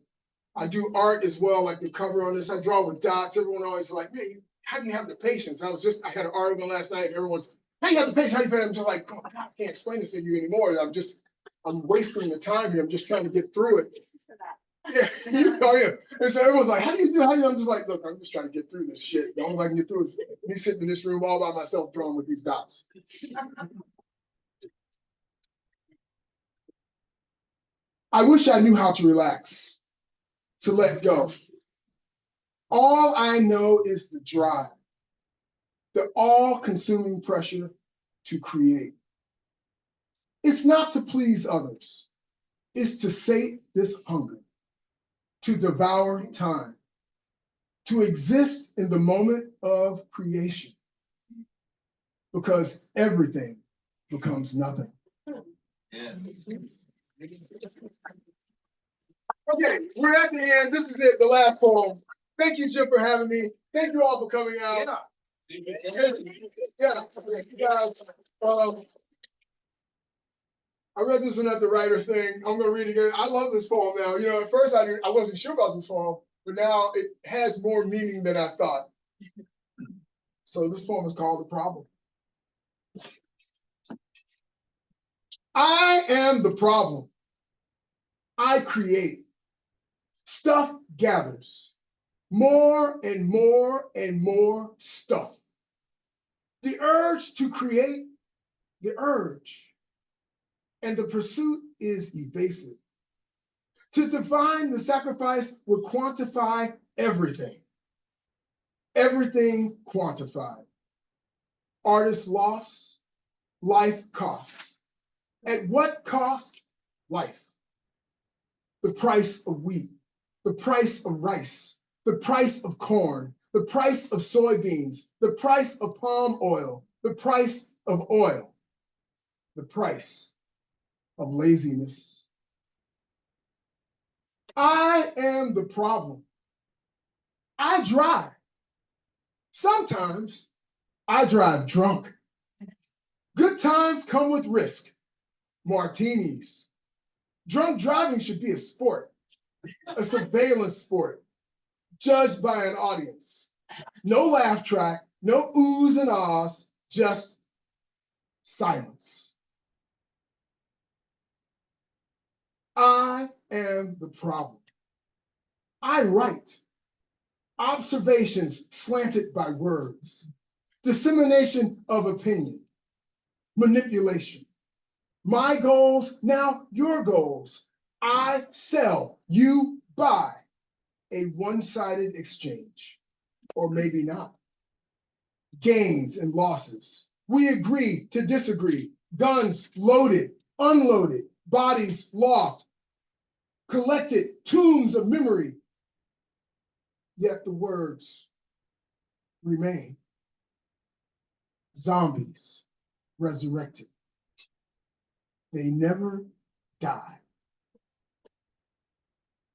H: I do art as well, like the cover on this. I draw with dots. Everyone always like, man, how do you have the patience? I had an article last night and everyone's, how do you have the patience? How do you have I'm just like, oh my God, I can't explain this to you anymore. I'm wasting the time here. I'm just trying to get through it. Yeah. Oh, yeah. And so everyone's like, how do you do? I'm just like, look, I'm just trying to get through this shit. The only way I can get through is me sitting in this room all by myself drawing with these dots. I wish I knew how to relax, to let go. All I know is the drive, the all-consuming pressure to create. It's not to please others. It's to sate this hunger, to devour time, to exist in the moment of creation, because everything becomes nothing.
F: Yeah.
H: Okay, we're at the end. This is it, the last poem. Thank you, Jim, for having me. Thank you all for coming out. Yeah, guys, I read this one at the writer's thing. I'm gonna read it again. I love this poem now. You know, at first I wasn't sure about this poem, but now it has more meaning than I thought. So this poem is called The Problem. I am the problem. I create. Stuff gathers. More and more and more stuff. The urge to create, the urge. And the pursuit is evasive. To define the sacrifice would quantify everything. Everything quantified. Artist loss, life costs. At what cost? Life. The price of wheat, the price of rice, the price of corn, the price of soybeans, the price of palm oil, the price of oil, the price of laziness. I am the problem. I drive. Sometimes I drive drunk. Good times come with risk. Martinis. Drunk driving should be a sport, a surveillance sport, judged by an audience. No laugh track, no oohs and ahs, just silence. I am the problem. I write. Observations slanted by words. Dissemination of opinion. Manipulation. My goals, now your goals. I sell, you buy. A one-sided exchange. Or maybe not. Gains and losses. We agree to disagree. Guns loaded, unloaded, bodies loft. Collected tombs of memory. Yet the words remain. Zombies resurrected. They never die.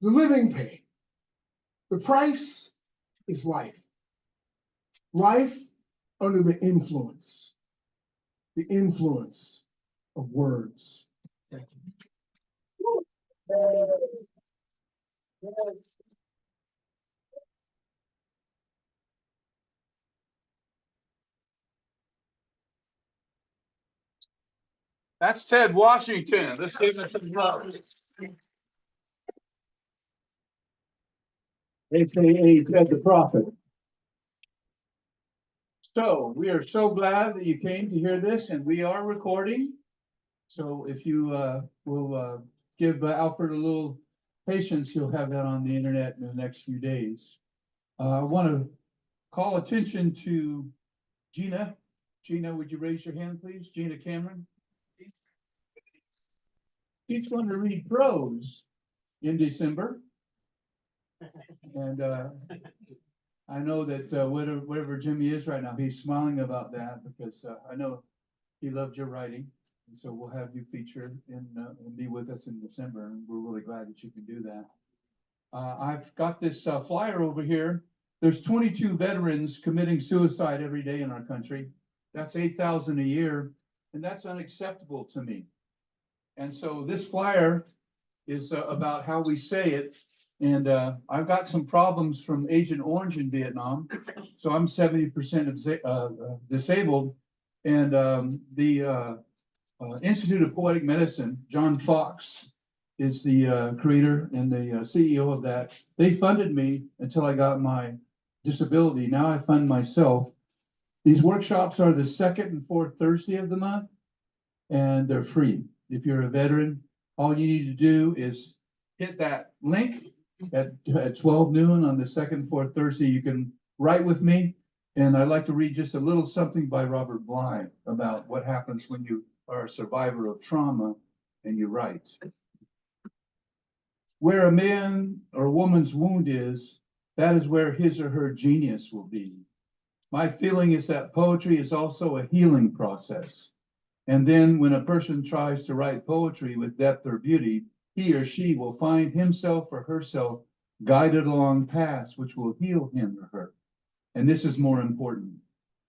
H: The living pay. The price is life. Life under the influence of words. Thank you.
D: That's Ted Washington. Let's give him some flowers. AKA Ted the Prophet. So we are so glad that you came to hear this, and we are recording. So if you will give Alfred a little patience, he'll have that on the internet in the next few days. I want to call attention to Gina. Gina, would you raise your hand, please? Gina Cameron. She's going to read prose in December. And I know that whatever Jimmy is right now, he's smiling about that because I know he loved your writing. And so we'll have you featured and be with us in December. And we're really glad that you can do that. I've got this flyer over here. There's 22 veterans committing suicide every day in our country. That's 8,000 a year. And that's unacceptable to me. And so this flyer is about how we say it. And I've got some problems from Agent Orange in Vietnam. So I'm 70% disabled. And the Institute of Poetic Medicine, John Fox, is the creator and the CEO of that. They funded me until I got my disability. Now I fund myself. These workshops are the second and fourth Thursday of the month, and they're free. If you're a veteran, all you need to do is hit that link at 12 noon on the second and fourth Thursday. You can write with me, and I'd like to read just a little something by Robert Bly about what happens when you are a survivor of trauma and you write. Where a man or a woman's wound is, that is where his or her genius will be. My feeling is that poetry is also a healing process. And then when a person tries to write poetry with depth or beauty, he or she will find himself or herself guided along paths which will heal him or her. and this is more important,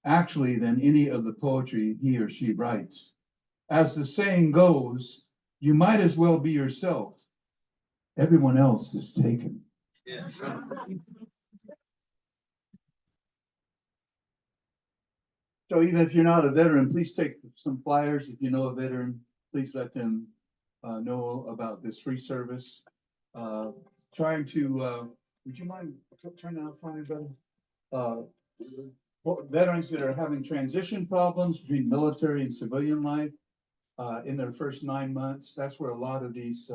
D: actually, than any of the poetry he or she writes. As the saying goes, you might as well be yourself. Everyone else is taken.
F: Yes.
D: So even if you're not a veteran, please take some flyers. If you know a veteran, please let them know about this free service. Trying to, would you mind turning off my brother? Veterans that are having transition problems between military and civilian life in their first 9 months. That's where a lot of these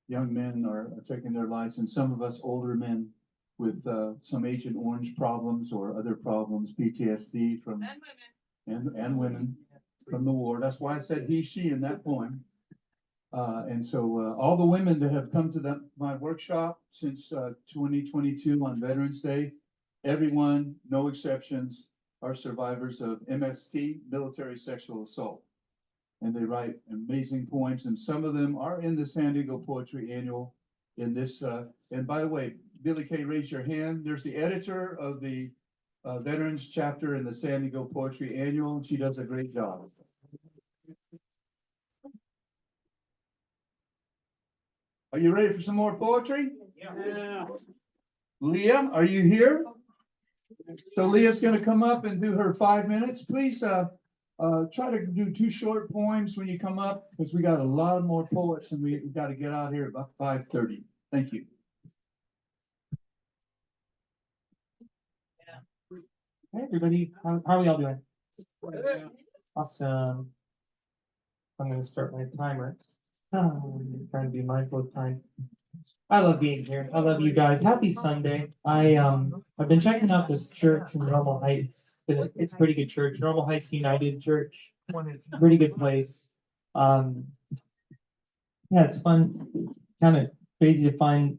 D: young men are taking their lives, and some of us older men with some Agent Orange problems or other problems, PTSD from and women from the war. That's why I said he, she in that poem. And so all the women that have come to my workshop since 2022 on Veterans Day, everyone, no exceptions, are survivors of MST, military sexual assault. And they write amazing poems, and some of them are in the San Diego Poetry Annual in this. And by the way, Billy Kay, raise your hand. There's the editor of the Veterans chapter in the San Diego Poetry Annual, and she does a great job. Are you ready for some more poetry?
F: Yeah.
D: Leah, are you here? So Leah's going to come up and do her 5 minutes. Please try to do 2 short poems when you come up, because we got a lot more poets and we've got to get out here about 5:30. Thank you.
I: Hey everybody, how are we all doing? Awesome. I'm gonna start my timer. I'm trying to be mindful of time. I love being here. I love you guys. Happy Sunday. I've been checking out this church in Normal Heights. It's a pretty good church. Normal Heights United Church. Pretty good place. Yeah, it's fun. Kind of crazy to find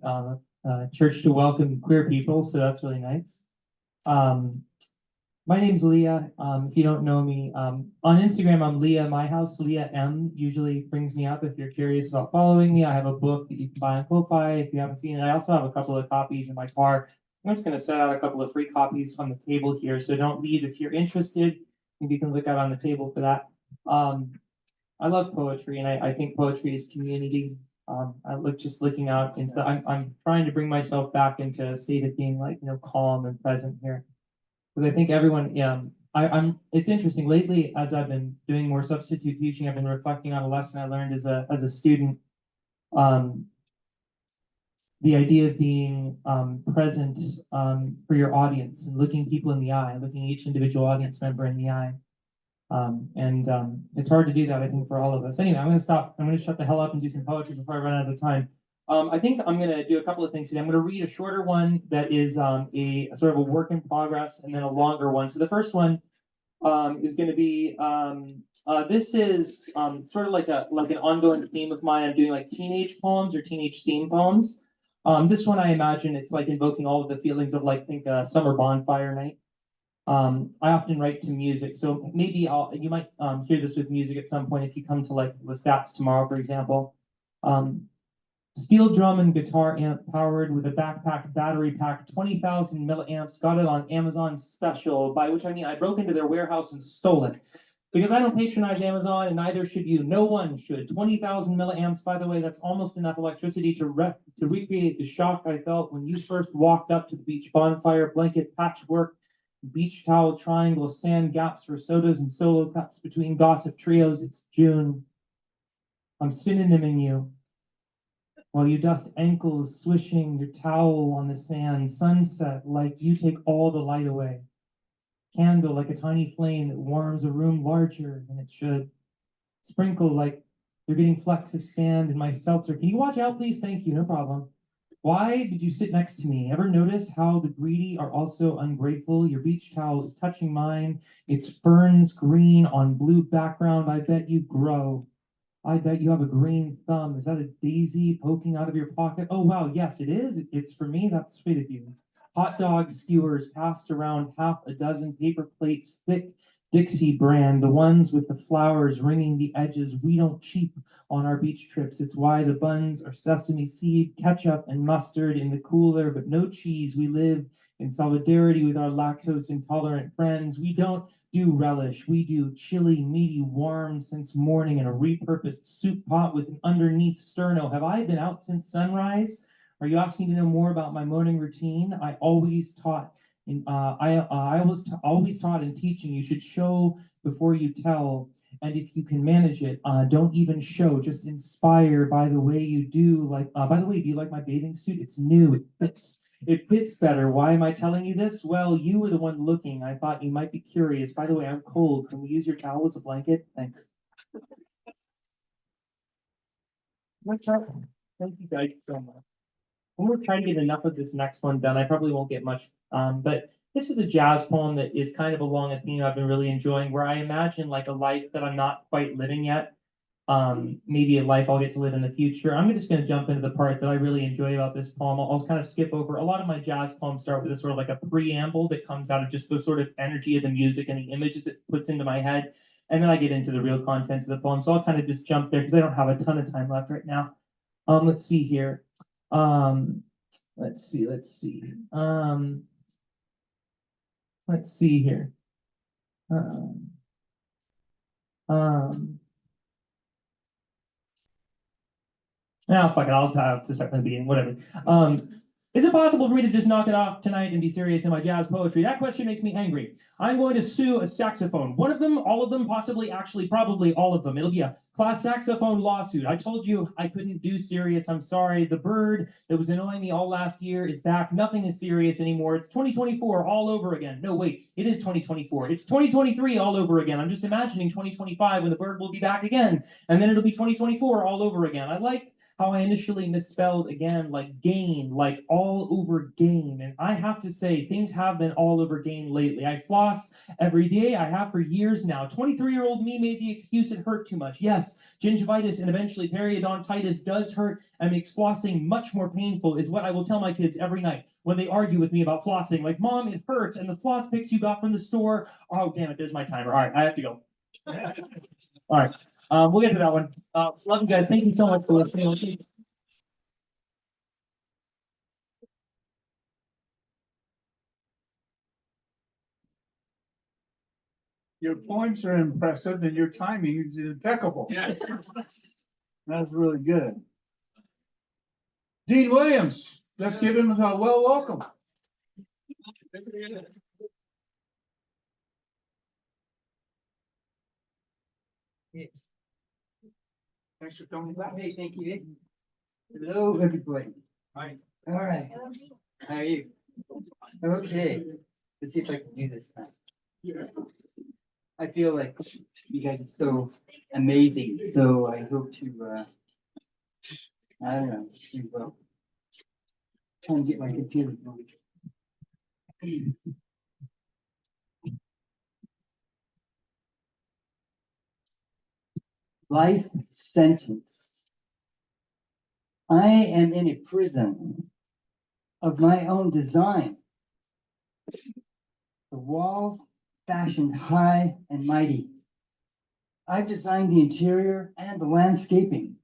I: church to welcome queer people, so that's really nice. My name's Leah. If you don't know me, on Instagram, I'm Leah My House. Leah M usually brings me up if you're curious about following me. I have a book that you can buy on Ko-Fi if you haven't seen it. I also have a couple of copies in my car. I'm just going to set out a couple of free copies on the table here, so don't leave if you're interested. Maybe you can look out on the table for that. I love poetry, and I think poetry is community. Just looking out into I'm trying to bring myself back into a state of being calm and present here. Because I think everyone, it's interesting. Lately, as I've been doing more substitute teaching, I've been reflecting on a lesson I learned as a student. The idea of being present for your audience and looking people in the eye, looking each individual audience member in the eye. It's hard to do that, I think, for all of us. Anyway, I'm going to stop. I'm going to shut the hell up and do some poetry before I run out of time. I think I'm going to do a couple of things today. I'm going to read a shorter one that is a sort of a work in progress, and then a longer one. So the first one is going to be, this is sort of like an ongoing theme of mine. I'm doing like teenage poems or teenage theme poems. This one, I imagine it's like invoking all of the feelings of think a summer bonfire night. I often write to music, so maybe you might hear this with music at some point if you come to Lestats tomorrow, for example. Steel drum and guitar amp powered with a backpack battery pack, 20,000 milliamps, got it on Amazon special, by which I mean I broke into their warehouse and stole it. Because I don't patronize Amazon, and neither should you. No one should. 20,000 milliamps, by the way, that's almost enough electricity to recreate the shock I felt when you first walked up to the beach bonfire, blanket patchwork, beach towel triangle, sand gaps for sodas and solo cups between gossip trios. It's June. I'm synonyming you. While you dust ankles, swishing your towel on the sand, sunset like you take all the light away. Candle like a tiny flame that warms a room larger than it should. Sprinkle like you're getting flecks of sand in my seltzer. Can you watch out, please? Thank you, no problem. Why did you sit next to me? Ever notice how the greedy are also ungrateful? Your beach towel is touching mine. It's ferns green on blue background. I bet you grow. I bet you have a green thumb. Is that a daisy poking out of your pocket? Oh, wow, yes, it is. It's for me. That's sweet of you. Hot dog skewers passed around half a dozen paper plates, thick Dixie brand, the ones with the flowers ringing the edges. We don't cheap on our beach trips. It's why the buns are sesame seed, ketchup, and mustard in the cooler, but no cheese. We live in solidarity with our lactose intolerant friends. We don't do relish. We do chili, meaty, warm since morning in a repurposed soup pot with an underneath sterno. Have I been out since sunrise? Are you asking to know more about my morning routine? I always taught always taught in teaching, you should show before you tell. And if you can manage it, don't even show, just inspire by the way you do. By the way, do you like my bathing suit? It's new, it fits better. Why am I telling you this? Well, you were the one looking. I thought you might be curious. By the way, I'm cold. Can we use your towel as a blanket? Thanks. Thank you guys so much. I'm gonna try to get enough of this next one done. I probably won't get much, but this is a jazz poem that is kind of along a theme I've been really enjoying, where I imagine like a life that I'm not quite living yet. Maybe a life I'll get to live in the future. I'm just gonna jump into the part that I really enjoy about this poem. I'll kind of skip over. A lot of my jazz poems start with a sort of like a preamble that comes out of just the sort of energy of the music and the images it puts into my head. And then I get into the real content of the poem. So I'll kind of just jump there because I don't have a ton of time left right now. Let's see here. Let's see here. Now, fuck it, I'll have to start from the beginning, whatever. Is it possible for me to just knock it off tonight and be serious in my jazz poetry? That question makes me angry. I'm going to sue a saxophone. One of them, all of them, possibly, actually, probably all of them. It'll be a class saxophone lawsuit. I told you I couldn't do serious. I'm sorry. The bird that was annoying me all last year is back. Nothing is serious anymore. It's 2024 all over again. No, wait, it is 2024. It's 2023 all over again. I'm just imagining 2025 when the bird will be back again. And then it'll be 2024 all over again. I like how I initially misspelled again, like gain, like all over gain. And I have to say, things have been all over gain lately. I floss every day. I have for years now. 23-year-old me made the excuse it hurt too much. Yes, gingivitis and eventually periodontitis does hurt and makes flossing much more painful, is what I will tell my kids every night when they argue with me about flossing. Like, Mom, it hurts, and the floss picks you up from the store. Oh, damn it, there's my timer. All right, I have to go. All right. We'll get to that one. Love you guys. Thank you so much for listening.
D: Your points are impressive and your timing is impeccable.
F: Yeah.
D: That's really good. Dean Williams, let's give him a well welcome. Thanks for coming back.
J: Hey, thank you. Hello, everybody.
D: Hi.
J: All right. How are you? Okay. Let's see if I can do this now. I feel like you guys are so amazing, so I hope to, I don't know, do well. Try and get my computer going. Life sentence. I am in a prison of my own design. The walls fashioned high and mighty. I've designed the interior and the landscaping.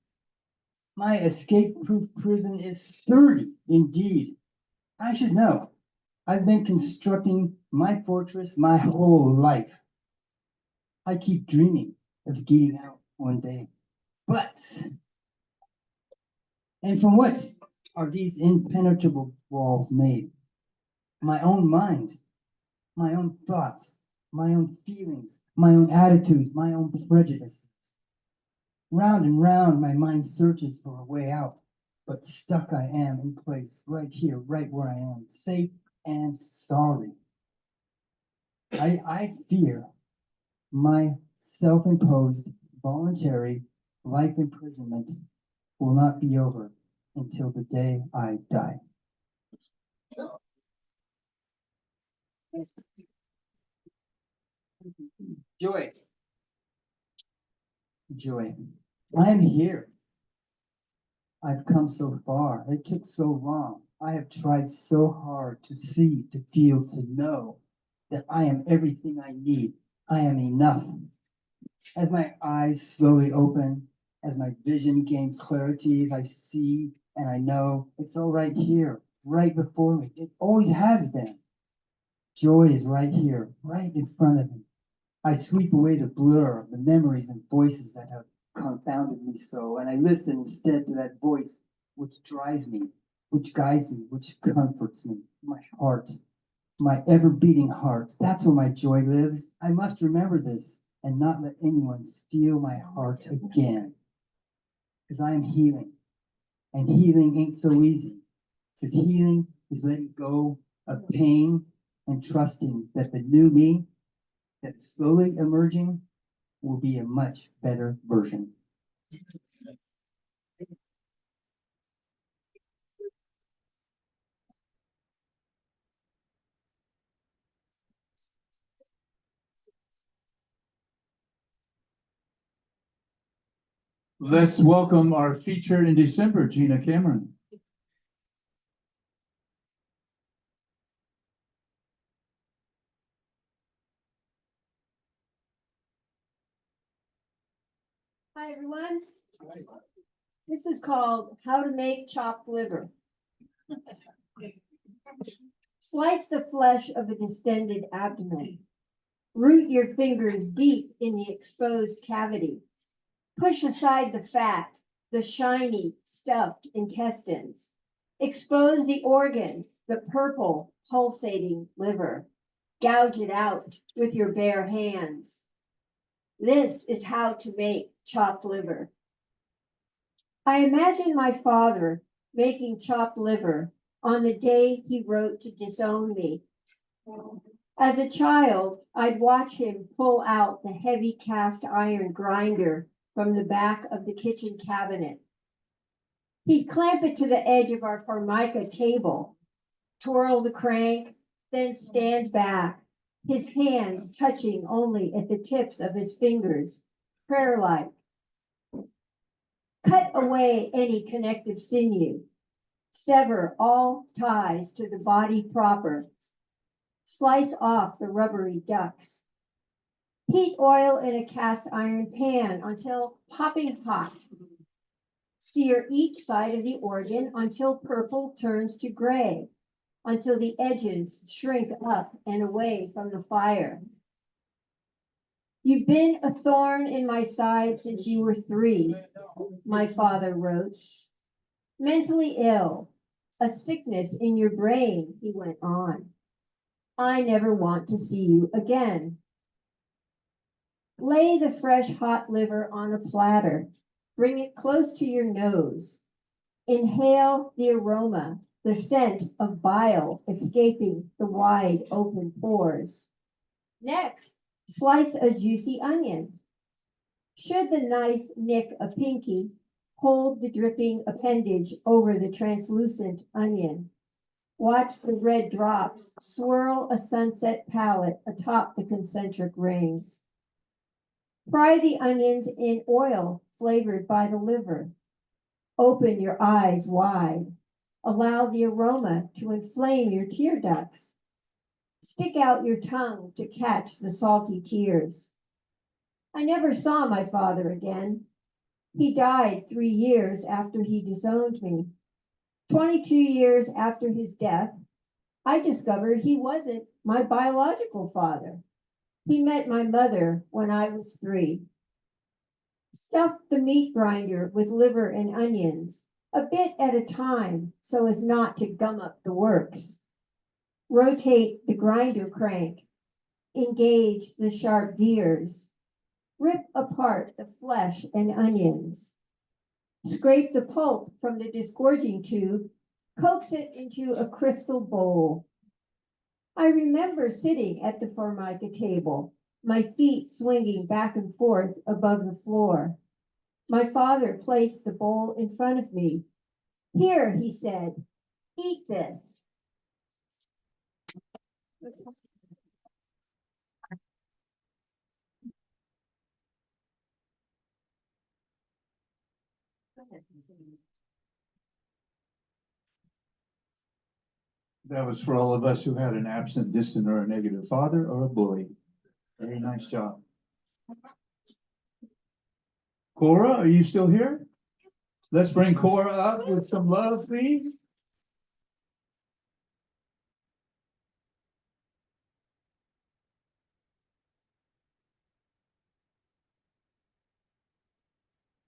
J: My escape-proof prison is sturdy indeed. I should know. I've been constructing my fortress my whole life. I keep dreaming of getting out one day. But, and from what are these impenetrable walls made? My own mind, my own thoughts, my own feelings, my own attitudes, my own prejudices. Round and round my mind searches for a way out, but stuck I am in place, right here, right where I am, safe and sorry. I fear my self-imposed voluntary life imprisonment will not be over until the day I die. Joy. Joy. I am here. I've come so far. It took so long. I have tried so hard to see, to feel, to know that I am everything I need. I am enough. As my eyes slowly open, as my vision gains clarity, as I see and I know it's all right here, right before me. It always has been. Joy is right here, right in front of me. I sweep away the blur of the memories and voices that have confounded me so, and I listen instead to that voice which drives me, which guides me, which comforts me, my heart, my ever beating heart. That's where my joy lives. I must remember this and not let anyone steal my heart again. Because I am healing, and healing ain't so easy. Because healing is letting go of pain and trusting that the new me that is slowly emerging will be a much better version.
D: Let's welcome our feature in December, Gina Cameron.
K: Hi, everyone. This is called How to Make Chopped Liver. Slice the flesh of a distended abdomen. Root your fingers deep in the exposed cavity. Push aside the fat, the shiny, stuffed intestines. Expose the organ, the purple, pulsating liver. Gouge it out with your bare hands. This is how to make chopped liver. I imagine my father making chopped liver on the day he wrote to disown me. As a child, I'd watch him pull out the heavy cast iron grinder from the back of the kitchen cabinet. He'd clamp it to the edge of our formica table, twirl the crank, then stand back, his hands touching only at the tips of his fingers, prayer-like. Cut away any connective sinew. Sever all ties to the body proper. Slice off the rubbery ducts. Heat oil in a cast iron pan until popping hot. Sear each side of the organ until purple turns to gray, until the edges shrink up and away from the fire. You've been a thorn in my side since you were 3, my father wrote. Mentally ill, a sickness in your brain, he went on. I never want to see you again. Lay the fresh hot liver on a platter. Bring it close to your nose. Inhale the aroma, the scent of bile escaping the wide open pores. Next, slice a juicy onion. Should the knife nick a pinky, hold the dripping appendage over the translucent onion. Watch the red drops swirl a sunset palette atop the concentric rings. Fry the onions in oil flavored by the liver. Open your eyes wide. Allow the aroma to inflame your tear ducts. Stick out your tongue to catch the salty tears. I never saw my father again. He died 3 years after he disowned me. 22 years after his death, I discovered he wasn't my biological father. He met my mother when I was 3. Stuff the meat grinder with liver and onions, a bit at a time so as not to gum up the works. Rotate the grinder crank. Engage the sharp gears. Rip apart the flesh and onions. Scrape the pulp from the disgorging tube. Coax it into a crystal bowl. I remember sitting at the formica table, my feet swinging back and forth above the floor. My father placed the bowl in front of me. Here, he said, eat this.
D: That was for all of us who had an absent, distant, or a negative father or a bully. Very nice job. Cora, are you still here? Let's bring Cora up with some love, please.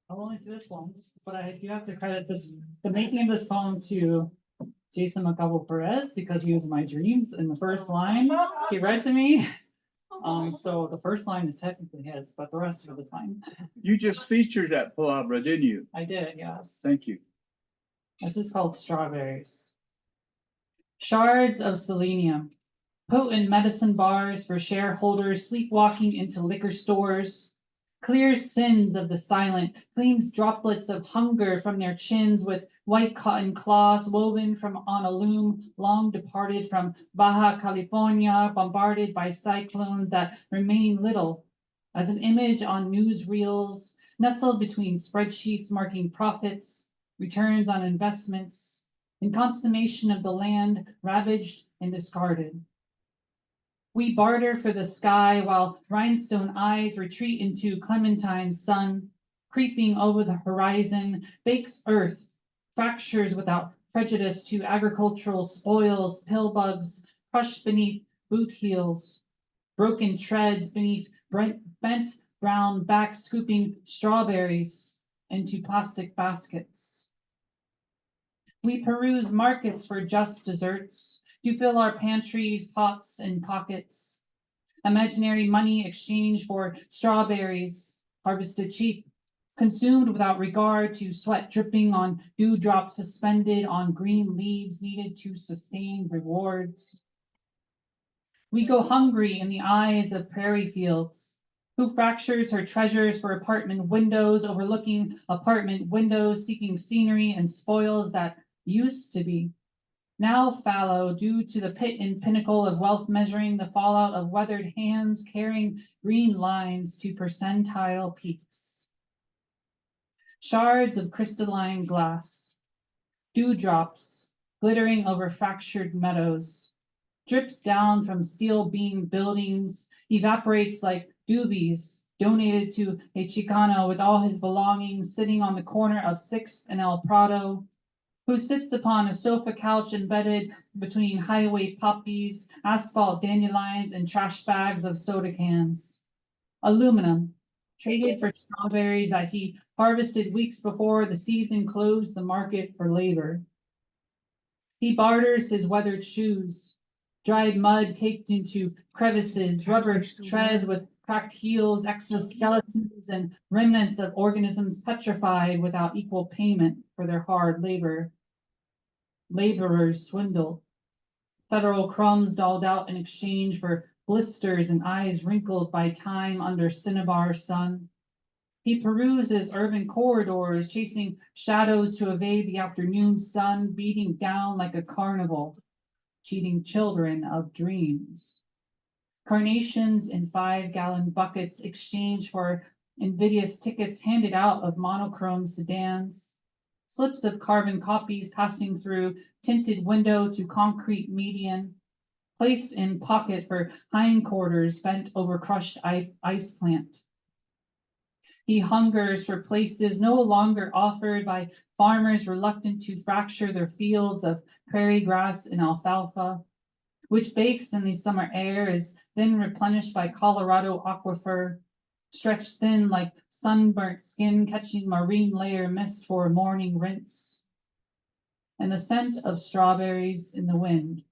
L: I'll only see this once, but I do have to credit the making of this poem to Jason McCovel Perez, because he was in my dreams in the first line he read to me. So the first line is technically his, but the rest of it is mine.
D: You just featured that palabra, didn't you?
L: I did, yes.
D: Thank you.
L: This is called Strawberries. Shards of selenium, potent medicine bars for shareholders sleepwalking into liquor stores. Clears sins of the silent, cleans droplets of hunger from their chins with white cotton cloths woven from on a loom long departed from Baja California, bombarded by cyclones that remain little, as an image on newsreels, nestled between spreadsheets marking profits, returns on investments, in consummation of the land ravaged and discarded. We barter for the sky while rhinestone eyes retreat into Clementine's sun, creeping over the horizon, bakes earth, fractures without prejudice to agricultural spoils, pill bugs crushed beneath boot heels, broken treads beneath bent brown backs scooping strawberries into plastic baskets. We peruse markets for just desserts, to fill our pantries, pots, and pockets. Imaginary money exchanged for strawberries, harvested cheap, consumed without regard to sweat dripping on dewdrops suspended on green leaves needed to sustain rewards. We go hungry in the eyes of prairie fields. Who fractures her treasures for apartment windows, overlooking apartment windows, seeking scenery and spoils that used to be. Now fallow due to the pit and pinnacle of wealth measuring the fallout of weathered hands carrying green lines to percentile peaks. Shards of crystalline glass, dewdrops glittering over fractured meadows, drips down from steel beam buildings, evaporates like doobies donated to a Chicano with all his belongings sitting on the corner of 6th and El Prado, who sits upon a sofa couch embedded between highway poppies, asphalt dandelions, and trash bags of soda cans. Aluminum, traded for strawberries that he harvested weeks before the season closed the market for labor. He barters his weathered shoes, dried mud caked into crevices, rubber treads with cracked heels, exoskeletons, and remnants of organisms petrified without equal payment for their hard labor. Laborers swindled, federal crumbs doled out in exchange for blisters and eyes wrinkled by time under cinnabar sun. He peruses urban corridors, chasing shadows to evade the afternoon sun, beating down like a carnival, cheating children of dreams. Carnations in 5-gallon buckets exchanged for invidious tickets handed out of monochrome sedans. Slips of carbon copies passing through tinted window to concrete median, placed in pocket for hindquarters bent over crushed ice plant. He hungers for places no longer offered by farmers reluctant to fracture their fields of prairie grass and alfalfa, which bakes in the summer air, is then replenished by Colorado aquifer, stretched thin like sunburnt skin catching marine layer mist for morning rinse. And the scent of strawberries in the wind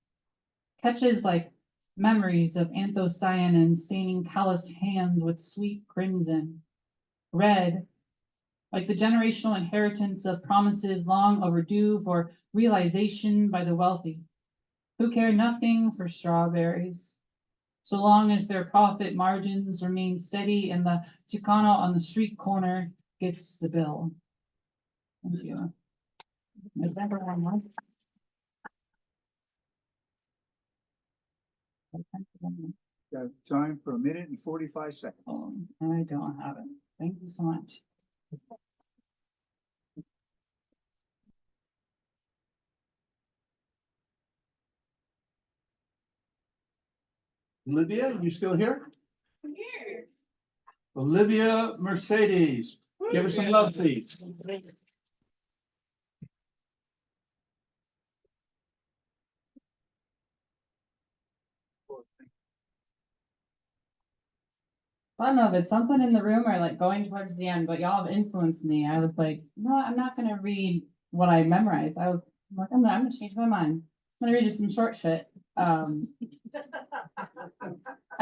L: catches like memories of anthocyanin staining calloused hands with sweet crimson. Red, like the generational inheritance of promises long overdue for realization by the wealthy, who care nothing for strawberries, so long as their profit margins remain steady and the Chicano on the street corner gets the bill. Thank you. November 1.
D: Got time for 1 minute and 45 seconds.
L: Oh, I don't have it. Thank you so much.
D: Olivia, you still here? Olivia Mercedes, give her some love, please.
L: I don't know if it's something in the room or like going towards the end, but y'all have influenced me. I was like, no, I'm not gonna read what I memorized. I'm like, I'm gonna change my mind. I'm gonna read you some short shit. I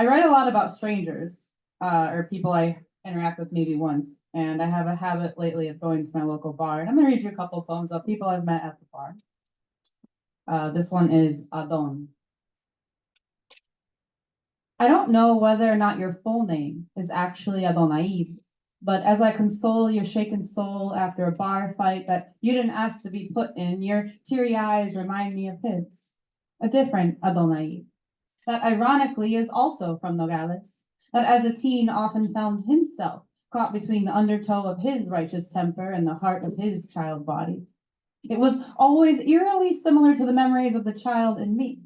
L: write a lot about strangers, or people I interact with maybe once, and I have a habit lately of going to my local bar, and I'm gonna read you a couple of poems of people I've met at the bar. This one is Adon. I don't know whether or not your full name is actually Adonaiv, but as I console your shaken soul after a bar fight that you didn't ask to be put in, your teary eyes remind me of his, a different Adonaiv, that ironically is also from Nogales, that as a teen often found himself caught between the undertow of his righteous temper and the heart of his child body. It was always eerily similar to the memories of the child in me,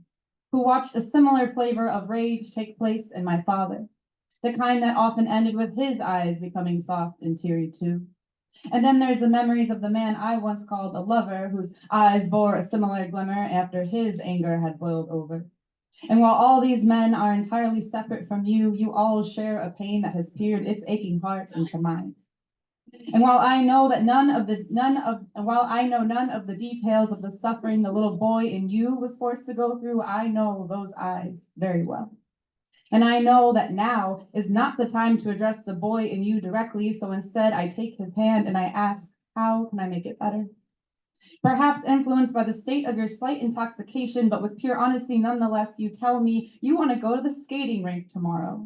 L: who watched a similar flavor of rage take place in my father, the kind that often ended with his eyes becoming soft and teary too. And then there's the memories of the man I once called a lover, whose eyes bore a similar glimmer after his anger had boiled over. And while all these men are entirely separate from you, you all share a pain that has peered its aching heart into mine. And while I know none of the details of the suffering the little boy in you was forced to go through, I know those eyes very well. And I know that now is not the time to address the boy in you directly, so instead I take his hand and I ask, how can I make it better? Perhaps influenced by the state of your slight intoxication, but with pure honesty nonetheless, you tell me you want to go to the skating rink tomorrow.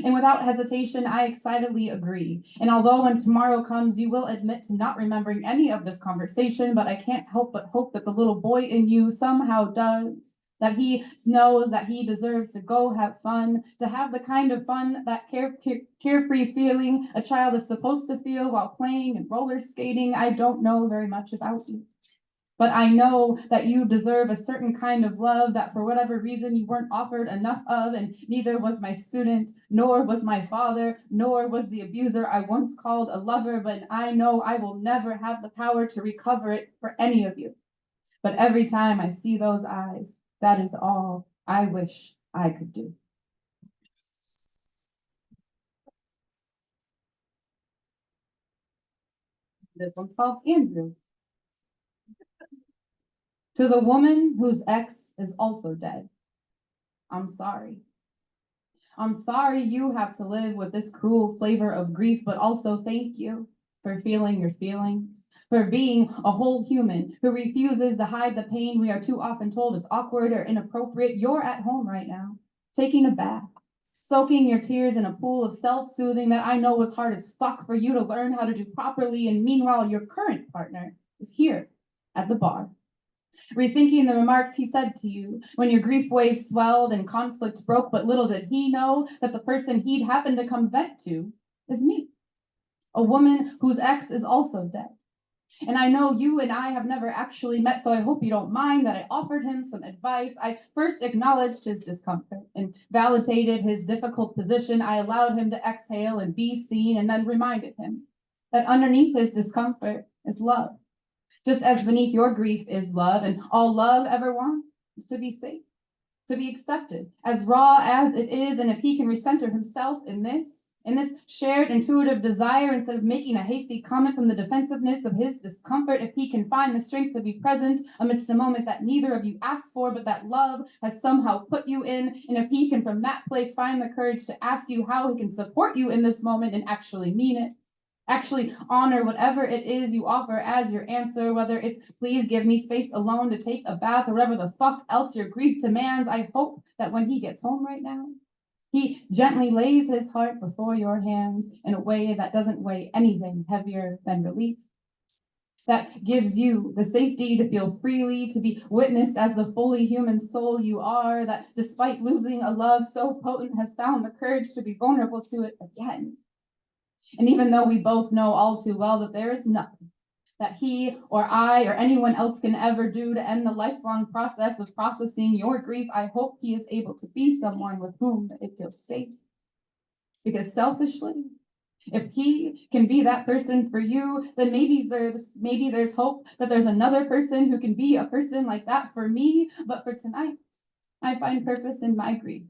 L: And without hesitation, I excitedly agree. And although when tomorrow comes, you will admit to not remembering any of this conversation, but I can't help but hope that the little boy in you somehow does, that he knows that he deserves to go have fun, to have the kind of fun, that carefree feeling a child is supposed to feel while playing and roller skating. I don't know very much about you, but I know that you deserve a certain kind of love that for whatever reason you weren't offered enough of, and neither was my student, nor was my father, nor was the abuser I once called a lover, but I know I will never have the power to recover it for any of you. But every time I see those eyes, that is all I wish I could do. This one's called Andrew. To the woman whose ex is also dead, I'm sorry. I'm sorry you have to live with this cruel flavor of grief, but also thank you for feeling your feelings, for being a whole human who refuses to hide the pain we are too often told is awkward or inappropriate. You're at home right now, taking a bath, soaking your tears in a pool of self-soothing that I know was hard as fuck for you to learn how to do properly. And meanwhile, your current partner is here at the bar, rethinking the remarks he said to you when your grief wave swelled and conflict broke, but little did he know that the person he'd happened to come vent to is me, a woman whose ex is also dead. And I know you and I have never actually met, so I hope you don't mind that I offered him some advice. I first acknowledged his discomfort and validated his difficult position. I allowed him to exhale and be seen, and then reminded him that underneath his discomfort is love. Just as beneath your grief is love, and all love ever wants is to be safe, to be accepted, as raw as it is. And if he can recenter himself in this shared intuitive desire, instead of making a hasty comment from the defensiveness of his discomfort, if he can find the strength to be present amidst a moment that neither of you asked for, but that love has somehow put you in, and if he can from that place find the courage to ask you how he can support you in this moment and actually mean it, actually honor whatever it is you offer as your answer, whether it's please give me space alone to take a bath or whatever the fuck else your grief demands. I hope that when he gets home right now, he gently lays his heart before your hands in a way that doesn't weigh anything heavier than relief, that gives you the safety to feel freely, to be witnessed as the fully human soul you are, that despite losing a love so potent has found the courage to be vulnerable to it again. And even though we both know all too well that there is
M: that he or I or anyone else can ever do to end the lifelong process of processing your grief. I hope he is able to be someone with whom it feels safe. Because selfishly, if he can be that person for you, then maybe there's hope that there's another person who can be a person like that for me. But for tonight, I find purpose in my grief,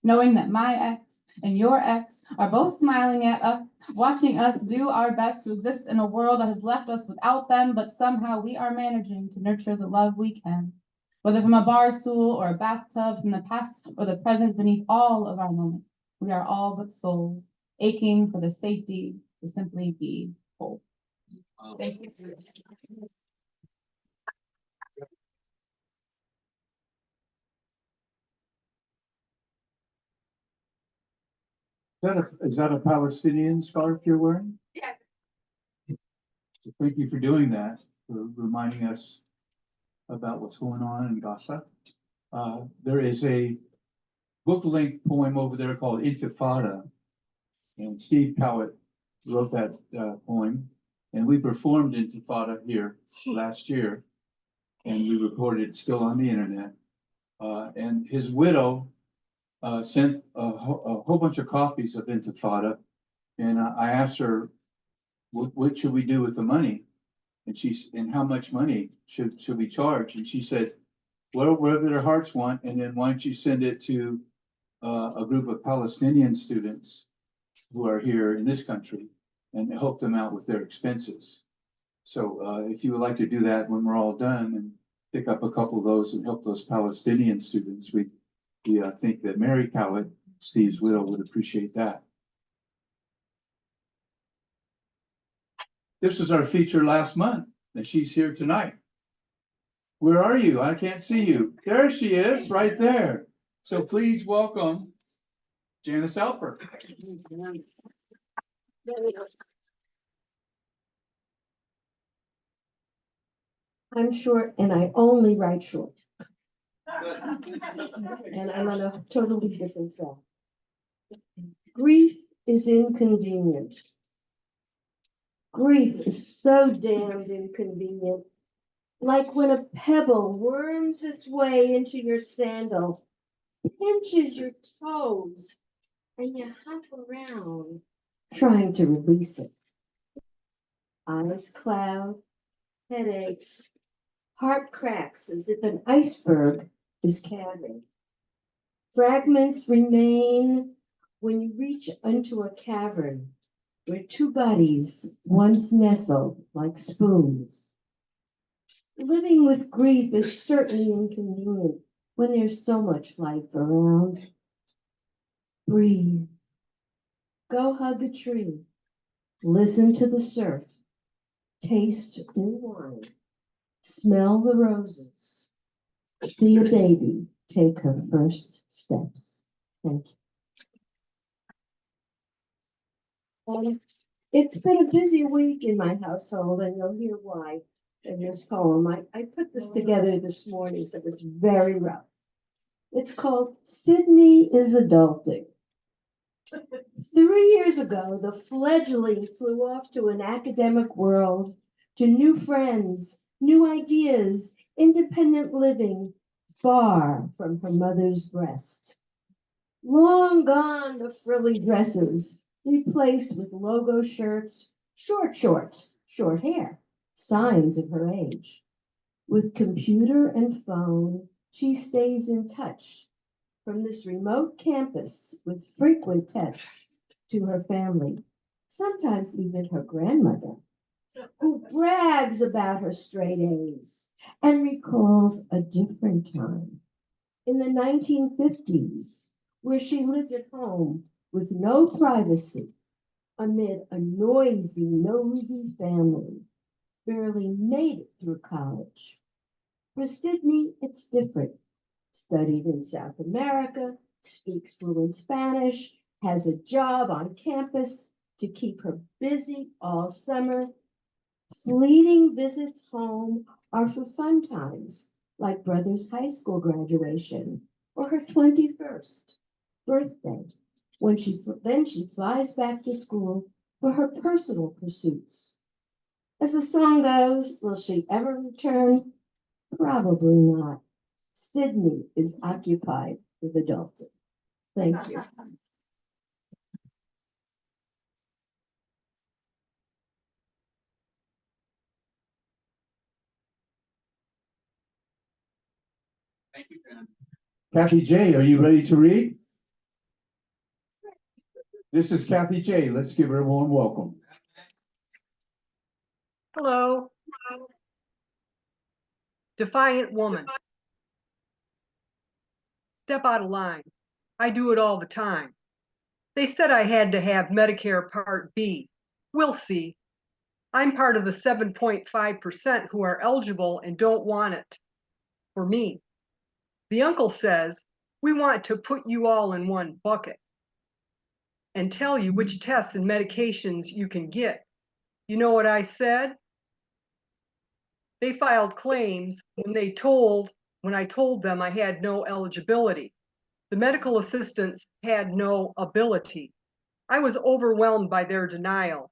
M: knowing that my ex and your ex are both smiling at us, watching us do our best to exist in a world that has left us without them, but somehow we are managing to nurture the love we can. Whether from a bar stool or a bathtub, from the past or the present, beneath all of our moments, we are all but souls, aching for the safety to simply be whole. Thank you.
D: Is that a Palestinian scarf you're wearing?
C: Yes.
D: So thank you for doing that, for reminding us about what's going on in Gaza. There is a book-length poem over there called Intifada, and Steve Cowett wrote that poem, and we performed Intifada here last year, and we recorded it still on the internet. And his widow sent a whole bunch of copies of Intifada, and I asked her, what should we do with the money? And how much money should we charge? And she said, well, whatever their hearts want, and then why don't you send it to a group of Palestinian students who are here in this country and help them out with their expenses. So if you would like to do that when we're all done and pick up a couple of those and help those Palestinian students, we think that Mary Cowett, Steve's widow, would appreciate that. This was our feature last month, and she's here tonight. Where are you? I can't see you. There she is, right there. So please welcome Janice Alper.
K: I'm short and I only write short. And I'm on a totally different track. Grief is inconvenient. Grief is so damned inconvenient. Like when a pebble worms its way into your sandal, pinches your toes, and you hop around trying to release it. Eyes cloud, headaches, heart cracks as if an iceberg is calving. Fragments remain when you reach into a cavern where two bodies once nestled like spoons. Living with grief is certainly inconvenient when there's so much life around. Breathe. Go hug a tree. Listen to the surf. Taste new wine. Smell the roses. See a baby take her first steps. Thank you. It's been a busy week in my household, and you'll hear why in this poem. I put this together this morning, so it's very rough. It's called Sydney is Adulting. 3 years ago, the fledgling flew off to an academic world, to new friends, new ideas, independent living, far from her mother's breast. Long gone the frilly dresses, replaced with logo shirts, short shorts, short hair, signs of her age. With computer and phone, she stays in touch from this remote campus with frequent texts to her family, sometimes even her grandmother, who brags about her straight A's and recalls a different time in the 1950s, where she lived at home with no privacy amid a noisy, nosy family, barely made it through college. For Sydney, it's different. Studied in South America, speaks fluent Spanish, has a job on campus to keep her busy all summer. Fleeting visits home are for fun times, like brother's high school graduation or her 21st birthday, when she flies back to school for her personal pursuits. As the song goes, will she ever return? Probably not. Sydney is occupied with adulting. Thank you.
D: Kathy J, are you ready to read? This is Kathy J. Let's give her a warm welcome.
N: Hello. Defiant woman. Step out of line. I do it all the time. They said I had to have Medicare Part B. We'll see. I'm part of the 7.5% who are eligible and don't want it. For me. The uncle says, we want to put you all in one bucket and tell you which tests and medications you can get. You know what I said? They filed claims when I told them I had no eligibility. The medical assistants had no ability. I was overwhelmed by their denial.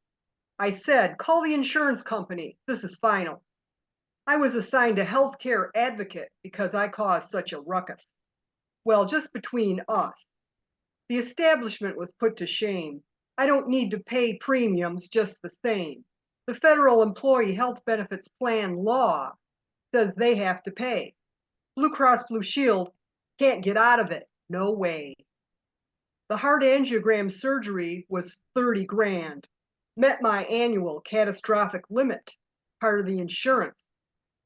N: I said, call the insurance company. This is final. I was assigned a healthcare advocate because I caused such a ruckus. Well, just between us, the establishment was put to shame. I don't need to pay premiums just the same. The Federal Employee Health Benefits Plan law says they have to pay. Blue Cross Blue Shield can't get out of it. No way. The heart angiogram surgery was 30 grand. Met my annual catastrophic limit, part of the insurance.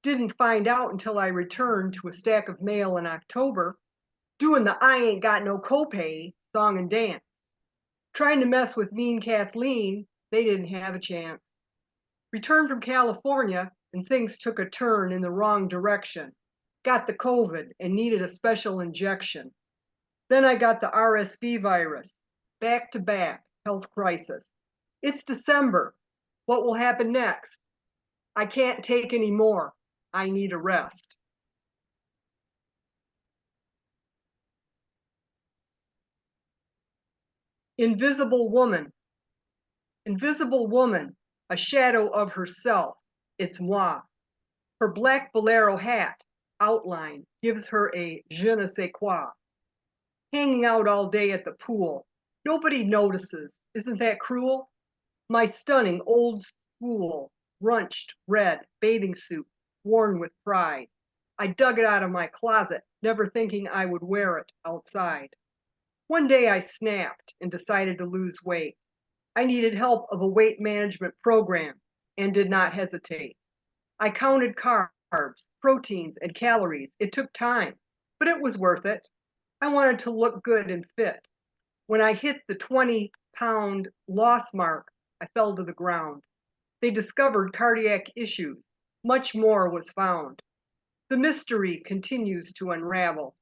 N: Didn't find out until I returned to a stack of mail in October, doing the I ain't got no copay song and dance. Trying to mess with mean Kathleen, they didn't have a chance. Returned from California and things took a turn in the wrong direction. Got the COVID and needed a special injection. Then I got the RSV virus, back-to-back health crisis. It's December. What will happen next? I can't take any more. I need a rest. Invisible woman. Invisible woman, a shadow of herself. It's moi. Her black bolero hat, outline, gives her a je ne sais quoi. Hanging out all day at the pool. Nobody notices. Isn't that cruel? My stunning old school, runched red bathing suit, worn with pride. I dug it out of my closet, never thinking I would wear it outside. One day I snapped and decided to lose weight. I needed help of a weight management program and did not hesitate. I counted carbs, proteins, and calories. It took time, but it was worth it. I wanted to look good and fit. When I hit the 20-pound loss mark, I fell to the ground. They discovered cardiac issues. Much more was found. The mystery continues to unravel.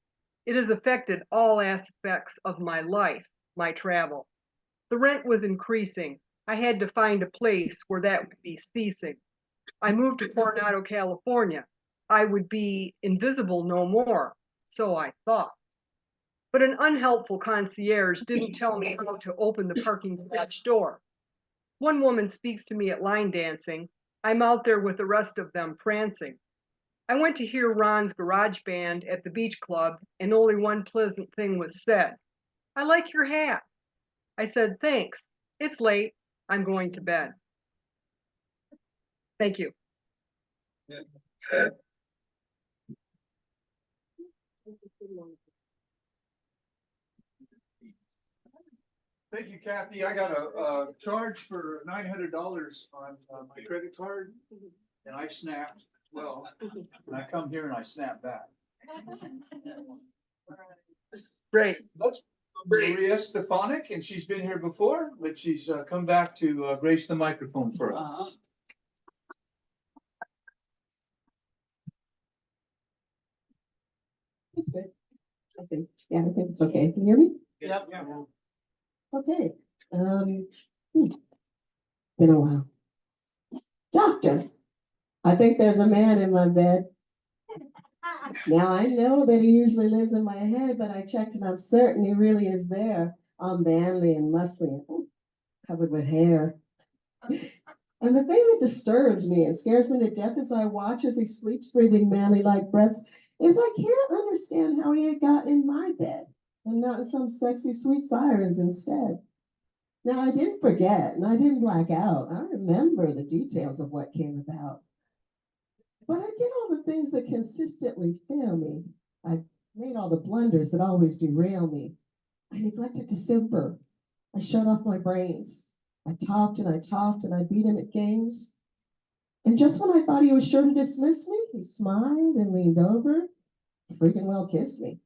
N: It has affected all aspects of my life, my travel. The rent was increasing. I had to find a place where that would be ceasing. I moved to Coronado, California. I would be invisible no more, so I thought. But an unhelpful concierge didn't tell me how to open the parking garage door. One woman speaks to me at line dancing. I'm out there with the rest of them prancing. I went to hear Ron's garage band at the beach club, and only one pleasant thing was said. I like your hat. I said, thanks. It's late. I'm going to bed. Thank you.
D: Thank you, Kathy. I got a charge for $900 on my credit card, and I snapped. Well, and I come here and I snap back.
N: Great.
D: That's Maria Stefanik, and she's been here before, but she's come back to grace the microphone for us.
K: That's good. I think it's okay. Can you hear me?
D: Yep.
K: Okay. Been a while. Doctor, I think there's a man in my bed. Now I know that he usually lives in my head, but I checked and I'm certain he really is there. All manly and muscly, covered with hair.
O: And the thing that disturbs me and scares me to death as I watch as he sleeps, breathing manly like breaths, is I can't understand how he had gotten in my bed and not in some sexy sweet sirens instead. Now, I didn't forget and I didn't black out. I remember the details of what came about. But I did all the things that consistently fail me. I made all the blunders that always derail me. I neglected to simper. I shut off my brains. I talked and I beat him at games. And just when I thought he was sure to dismiss me, he smiled and leaned over, freaking well kissed me.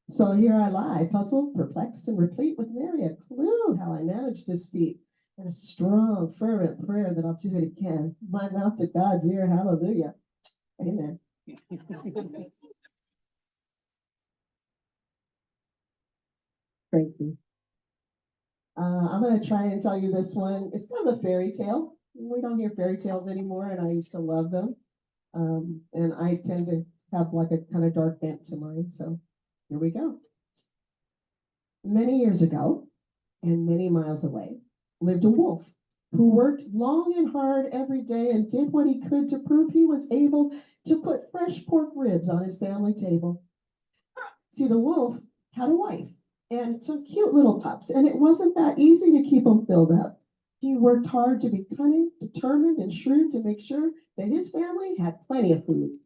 O: So here I lie, puzzled, perplexed, and replete with nary a clue how I managed this feat. And a strong, fervent prayer that I'll do it again. My mouth to God's ear, hallelujah. Amen. Thank you. I'm going to try and tell you this one. It's kind of a fairy tale. We don't hear fairy tales anymore, and I used to love them. And I tend to have like a kind of dark bent to mine. So here we go. Many years ago, and many miles away, lived a wolf who worked long and hard every day and did what he could to prove he was able to put fresh pork ribs on his family table. See, the wolf had a wife and some cute little pups, and it wasn't that easy to keep them filled up. He worked hard to be cunning, determined, and shrewd to make sure that his family had plenty of food.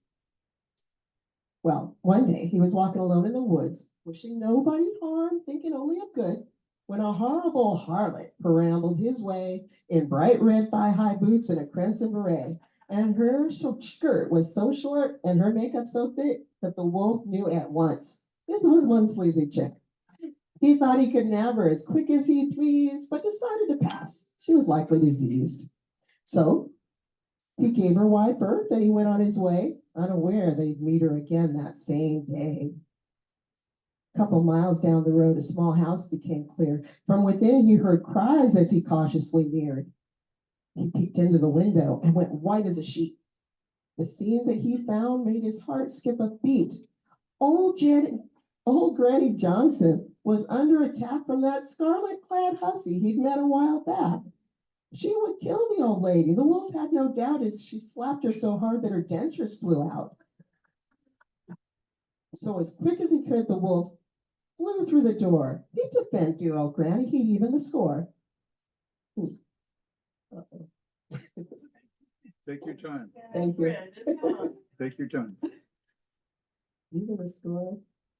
O: Well, one day he was walking alone in the woods, wishing nobody harm, thinking only of good, when a horrible harlot perambled his way in bright red thigh-high boots and a crimson beret. And her skirt was so short and her makeup so thick that the wolf knew at once this was one sleazy chick. He thought he could nab her as quick as he pleased, but decided to pass. She was likely diseased. So he gave her wide berth and he went on his way, unaware that he'd meet her again that same day. A couple miles down the road, a small house became clear. From within, he heard cries as he cautiously neared. He peeked into the window and went white as a sheet. The scene that he found made his heart skip a beat. Old Granny Johnson was under attack from that scarlet-clad hussy he'd met a while back. She would kill the old lady. The wolf had no doubt as she slapped her so hard that her dentures flew out. So as quick as he could, the wolf flew through the door. He'd defend dear old Granny. He'd even the score.
D: Take your time.
O: Thank you.
D: Take your time.
O: Even the score.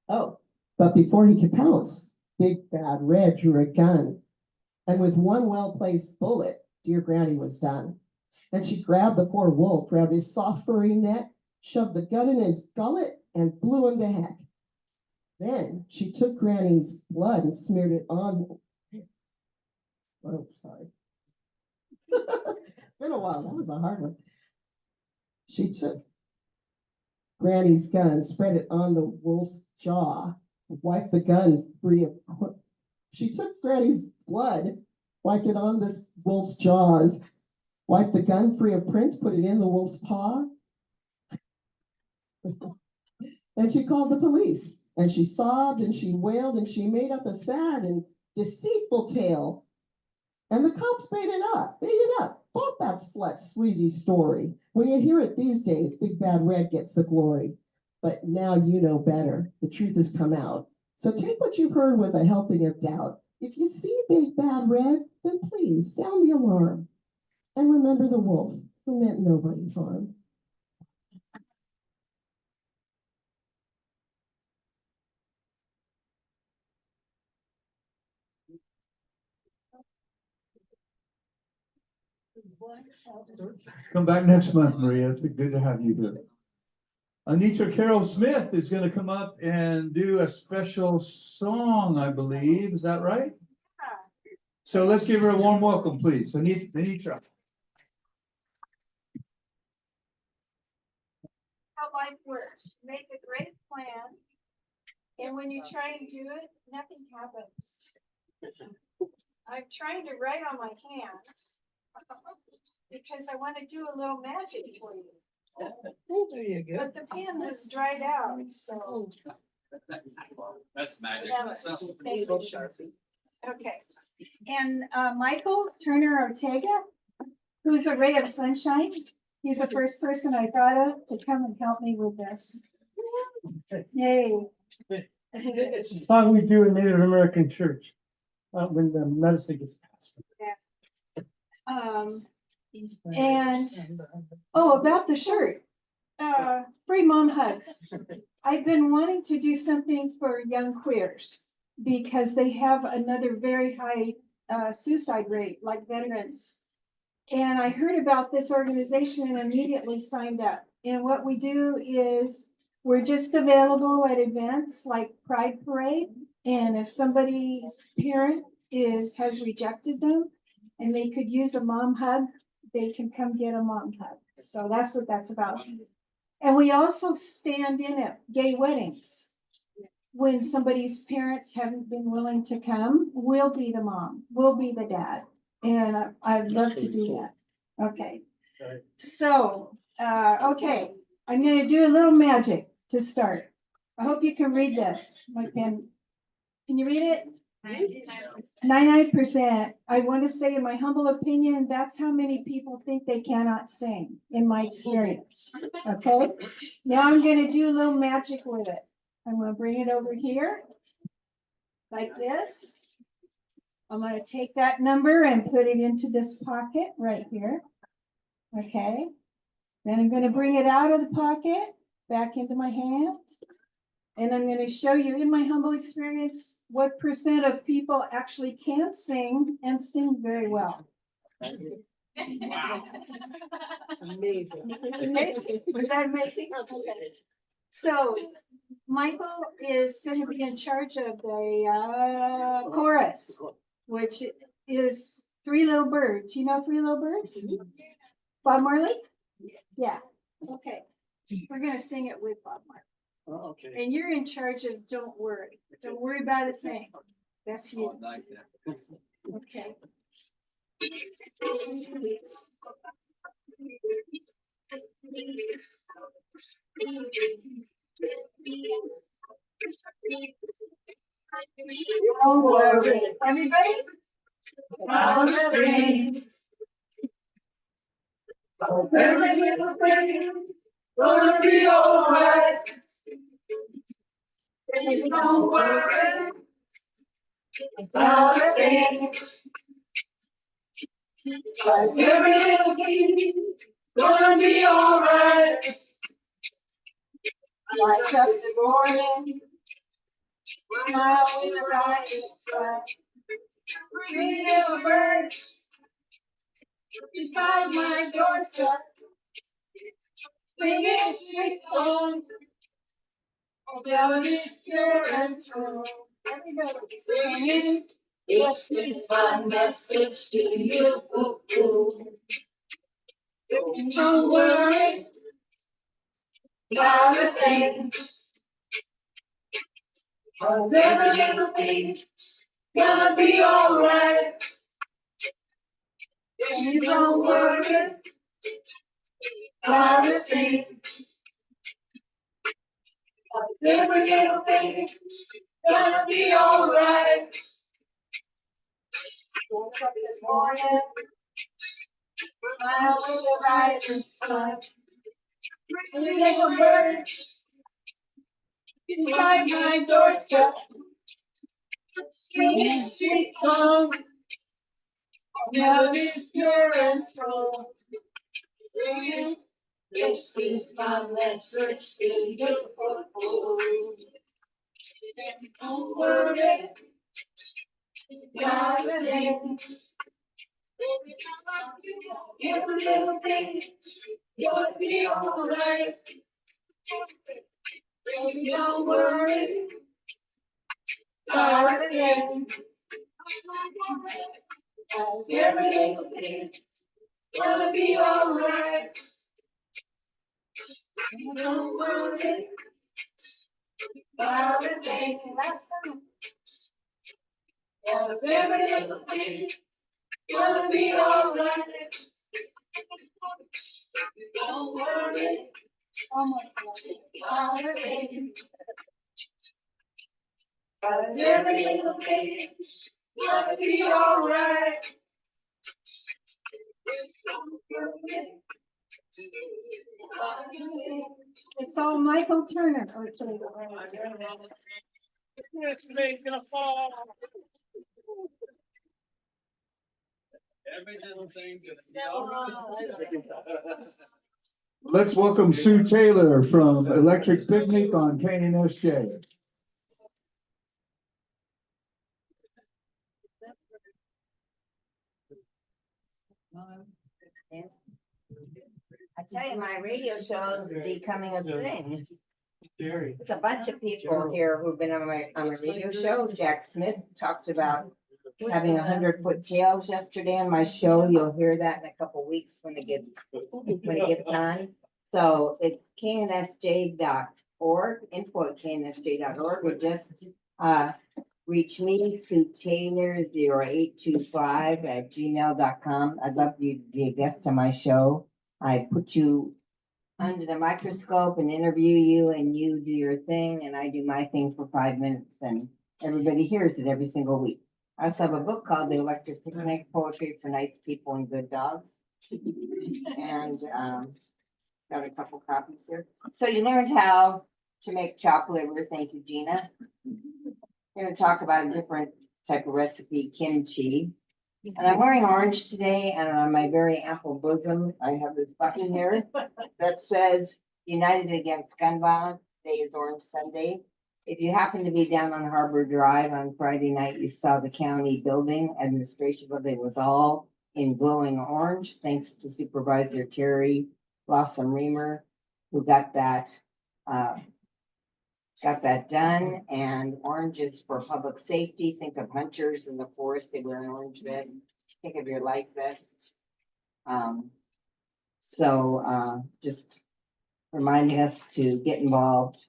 O: Oh, but before he could pounce, Big Bad Red drew a gun. And with one well-placed bullet, dear Granny was done. And she grabbed the poor wolf around his soft furry neck, shoved the gun in his gullet, and blew him to heck. Then she took Granny's blood and smeared it on. Oh, sorry. It's been a while. That was a hard one. She took Granny's gun, spread it on the wolf's jaw, wiped the gun free of. She took Granny's blood, wiped it on this wolf's jaws, wiped the gun free of prints, put it in the wolf's paw. And she called the police. And she sobbed and she wailed and she made up a sad and deceitful tale. And the cops made it up, bought that slut's sleazy story. When you hear it these days, Big Bad Red gets the glory. But now you know better. The truth has come out. So take what you've heard with a helping of doubt. If you see Big Bad Red, then please sound the alarm. And remember the wolf who meant nobody harm.
D: Come back next month, Maria. It's good to have you here. Anitra Carroll Smith is going to come up and do a special song, I believe. Is that right? So let's give her a warm welcome, please. Anitra.
C: How life works. You make a great plan, and when you try and do it, nothing happens. I'm trying to write on my hand because I want to do a little magic for you.
F: There you go.
C: But the pen was dried out, so.
P: That's magic.
C: Yeah, thank you, Sharpie. Okay, and Michael Turner Ortega, who's a ray of sunshine. He's the first person I thought of to come and help me with this. Yay.
Q: It's a song we do in Native American church, when the medicine gets passed.
C: And, oh, about the shirt, free mom hugs. I've been wanting to do something for young queers because they have another very high suicide rate, like veterans. And I heard about this organization and immediately signed up. And what we do is we're just available at events like Pride Parade. And if somebody's parent has rejected them and they could use a mom hug, they can come get a mom hug. So that's what that's about. And we also stand in at gay weddings. When somebody's parents haven't been willing to come, we'll be the mom, we'll be the dad. And I'd love to do that. Okay. So, okay, I'm gonna do a little magic to start. I hope you can read this. My pen. Can you read it? 99%. I want to say, in my humble opinion, that's how many people think they cannot sing, in my experience. Okay. Now I'm gonna do a little magic with it. I'm gonna bring it over here, like this. I'm gonna take that number and put it into this pocket right here. Okay. Then I'm gonna bring it out of the pocket, back into my hand. And I'm gonna show you, in my humble experience, what percent of people actually can sing and sing very well.
O: Wow. It's amazing.
C: Amazing. Was that amazing? Okay. So Michael is going to be in charge of the chorus, which is Three Little Birds. You know Three Little Birds? Bob Marley? Yeah. Okay. We're going to sing it with Bob Marley.
Q: Oh, okay.
C: And you're in charge of Don't Worry. Don't worry about a thing. That's you. Okay. Don't worry. Everybody? Everything. Everything gonna be alright. Don't worry about a thing. 'Cause everything's gonna be alright. Wake up this morning, smile with a bright inside. Three little birds beside my doorstep, singing sweet songs of melodies pure and true. Everybody singing, this is my message to you. Don't worry about a thing, 'cause every little thing's gonna be alright. You don't worry about a thing, 'cause every little thing's gonna be alright. Woke up this morning, smile with a rising sun. Three little birds beside my doorstep, singing sweet song, melodies pure and true. Singing, this is my message to you. Don't worry about a thing. Every little thing's gonna be alright. Don't worry about a thing. 'Cause every little thing's gonna be alright. Don't worry about a thing. Last time. 'Cause every little thing's gonna be alright. Don't worry. Almost about a thing. 'Cause every little thing's gonna be alright. It's all Michael Turner. Oh, it's like-
D: Let's welcome Sue Taylor from Electric Picnic on KNSJ.
R: I tell you, my radio show is becoming a thing. It's a bunch of people here who've been on my radio show. Jack Smith talked about having 100-foot tails yesterday on my show. You'll hear that in a couple weeks when it gets on. So it's knsj.org, info@knsj.org, or just reach me through Taylor0825@gmail.com. I'd love you to be a guest on my show. I put you under the microscope and interview you, and you do your thing, and I do my thing for 5 minutes, and everybody hears it every single week. I also have a book called The Electric Picnic, Poetry for Nice People and Good Dogs. And got a couple copies here. So you learned how to make chopped liver. Thank you, Gina. We're going to talk about a different type of recipe, kimchi. And I'm wearing orange today, and on my very ample bosom, I have this button here that says United Against Gun Violence. Today is Orange Sunday. If you happen to be down on Harbor Drive on Friday night, you saw the county building, administration building was all in glowing orange, thanks to Supervisor Terry Blossom Reamer, who got that done. And orange is for public safety. Think of hunters in the forest, they wear an orange vest. Think of your life vest. Just reminding us to get involved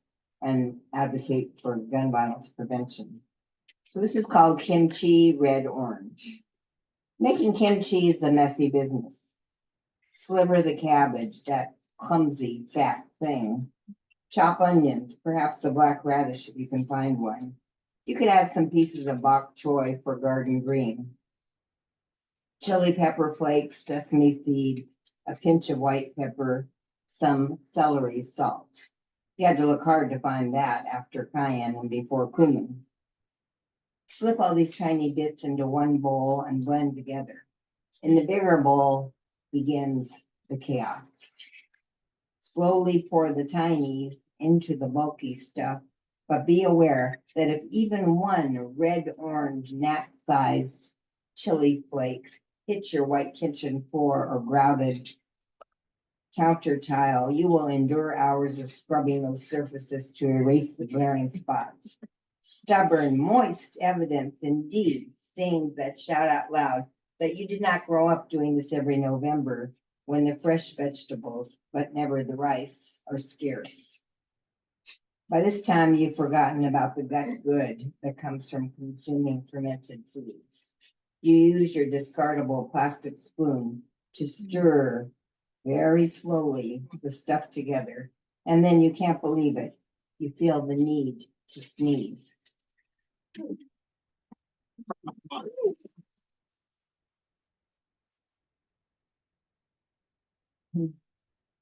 R: and advocate for gun violence prevention. So this is called kimchi red orange. Making kimchi is a messy business. Sliver the cabbage, that clumsy fat thing. Chop onions, perhaps the black radish if you can find one. You could add some pieces of bok choy for garden green. Chili pepper flakes, sesame seed, a pinch of white pepper, some celery, salt. You had to look hard to find that after cayenne and before cumin. Slip all these tiny bits into one bowl and blend together. In the bigger bowl begins the chaos. Slowly pour the tinies into the bulky stuff, but be aware that if even one red-orange gnat-sized chili flakes hit your white kitchen floor or grouted counter tile, you will endure hours of scrubbing those surfaces to erase the glaring spots. Stubborn, moist evidence indeed, stains that shout out loud that you did not grow up doing this every November when the fresh vegetables, but never the rice, are scarce. By this time, you've forgotten about the gut good that comes from consuming fermented foods. You use your discardable plastic spoon to stir very slowly the stuff together, and then you can't believe it. You feel the need to sneeze.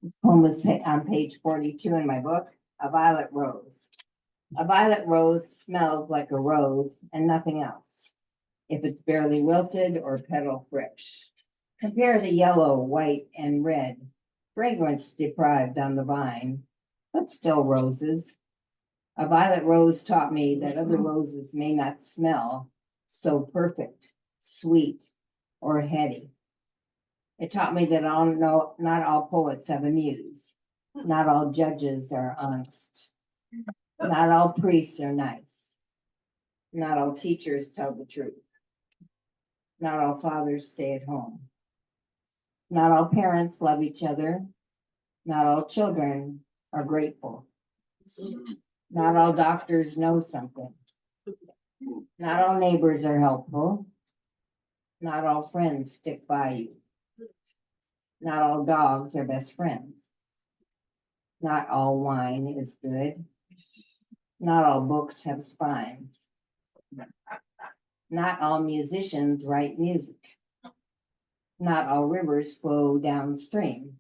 R: This poem was on page 42 in my book, A Violet Rose. A violet rose smells like a rose and nothing else, if it's barely wilted or petal fresh. Compare the yellow, white, and red, fragrance deprived on the vine, but still roses. A violet rose taught me that other roses may not smell so perfect, sweet, or heady. It taught me that not all poets have a muse. Not all judges are honest. Not all priests are nice. Not all teachers tell the truth. Not all fathers stay at home. Not all parents love each other. Not all children are grateful. Not all doctors know something. Not all neighbors are helpful. Not all friends stick by you. Not all dogs are best friends. Not all wine is good. Not all books have spines. Not all musicians write music. Not all rivers flow downstream.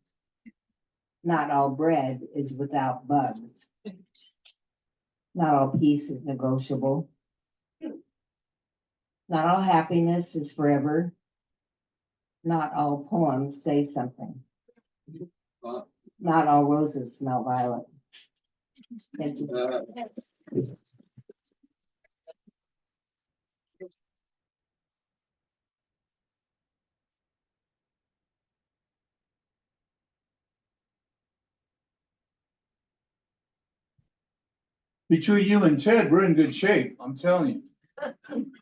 R: Not all bread is without bugs. Not all peace is negotiable. Not all happiness is forever. Not all poems say something. Not all roses smell violet. Thank you.
D: Between you and Ted, we're in good shape, I'm telling you.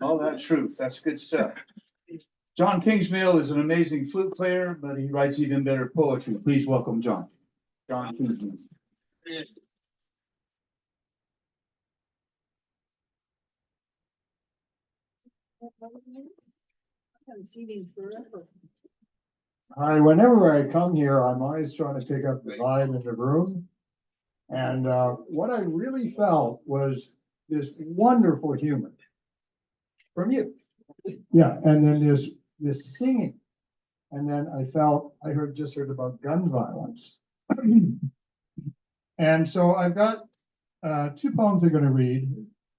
D: All that truth, that's good stuff. John Kingsmill is an amazing flute player, but he writes even better poetry. Please welcome John. John Kingsmill.
G: Whenever I come here, I'm always trying to pick up the vibe in the room. And what I really felt was this wonderful humor from you. Yeah, and then there's this singing. And then I just heard about gun violence. And so I've got two poems I'm going to read.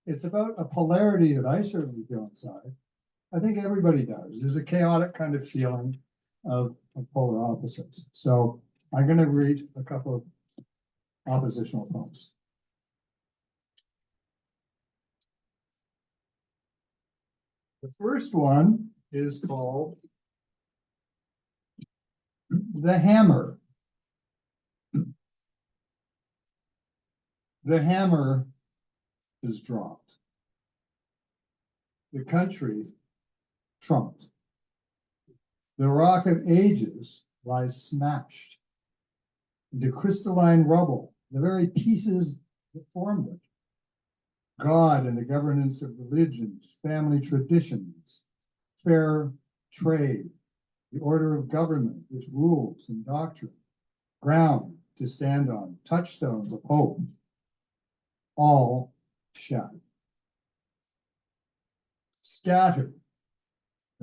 G: It's about a polarity that I certainly feel inside. I think everybody does. There's a chaotic kind of feeling of polar opposites. So I'm going to read a couple of oppositional poems. The first one is called The Hammer. The hammer is dropped. The country trumped. The rock of ages lies smashed into crystalline rubble, the very pieces that formed it. God and the governance of religions, family traditions, fair trade, the order of government, its rules and doctrine, ground to stand on, touchstones of hope, all shattered. Scattered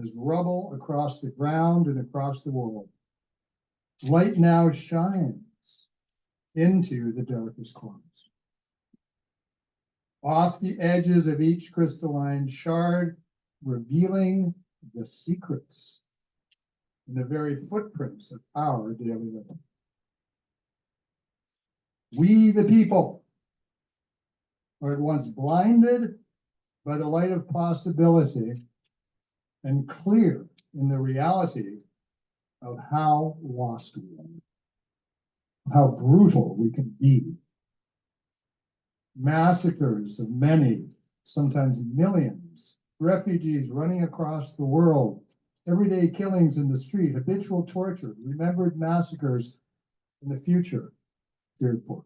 G: as rubble across the ground and across the world. Light now shines into the darkest corners. Off the edges of each crystalline shard, revealing the secrets and the very footprints of our daily living. We, the people, are at once blinded by the light of possibility and clear in the reality of how lost we are, how brutal we can be. Massacres of many, sometimes millions, refugees running across the world, everyday killings in the street, habitual torture, remembered massacres in the future feared for.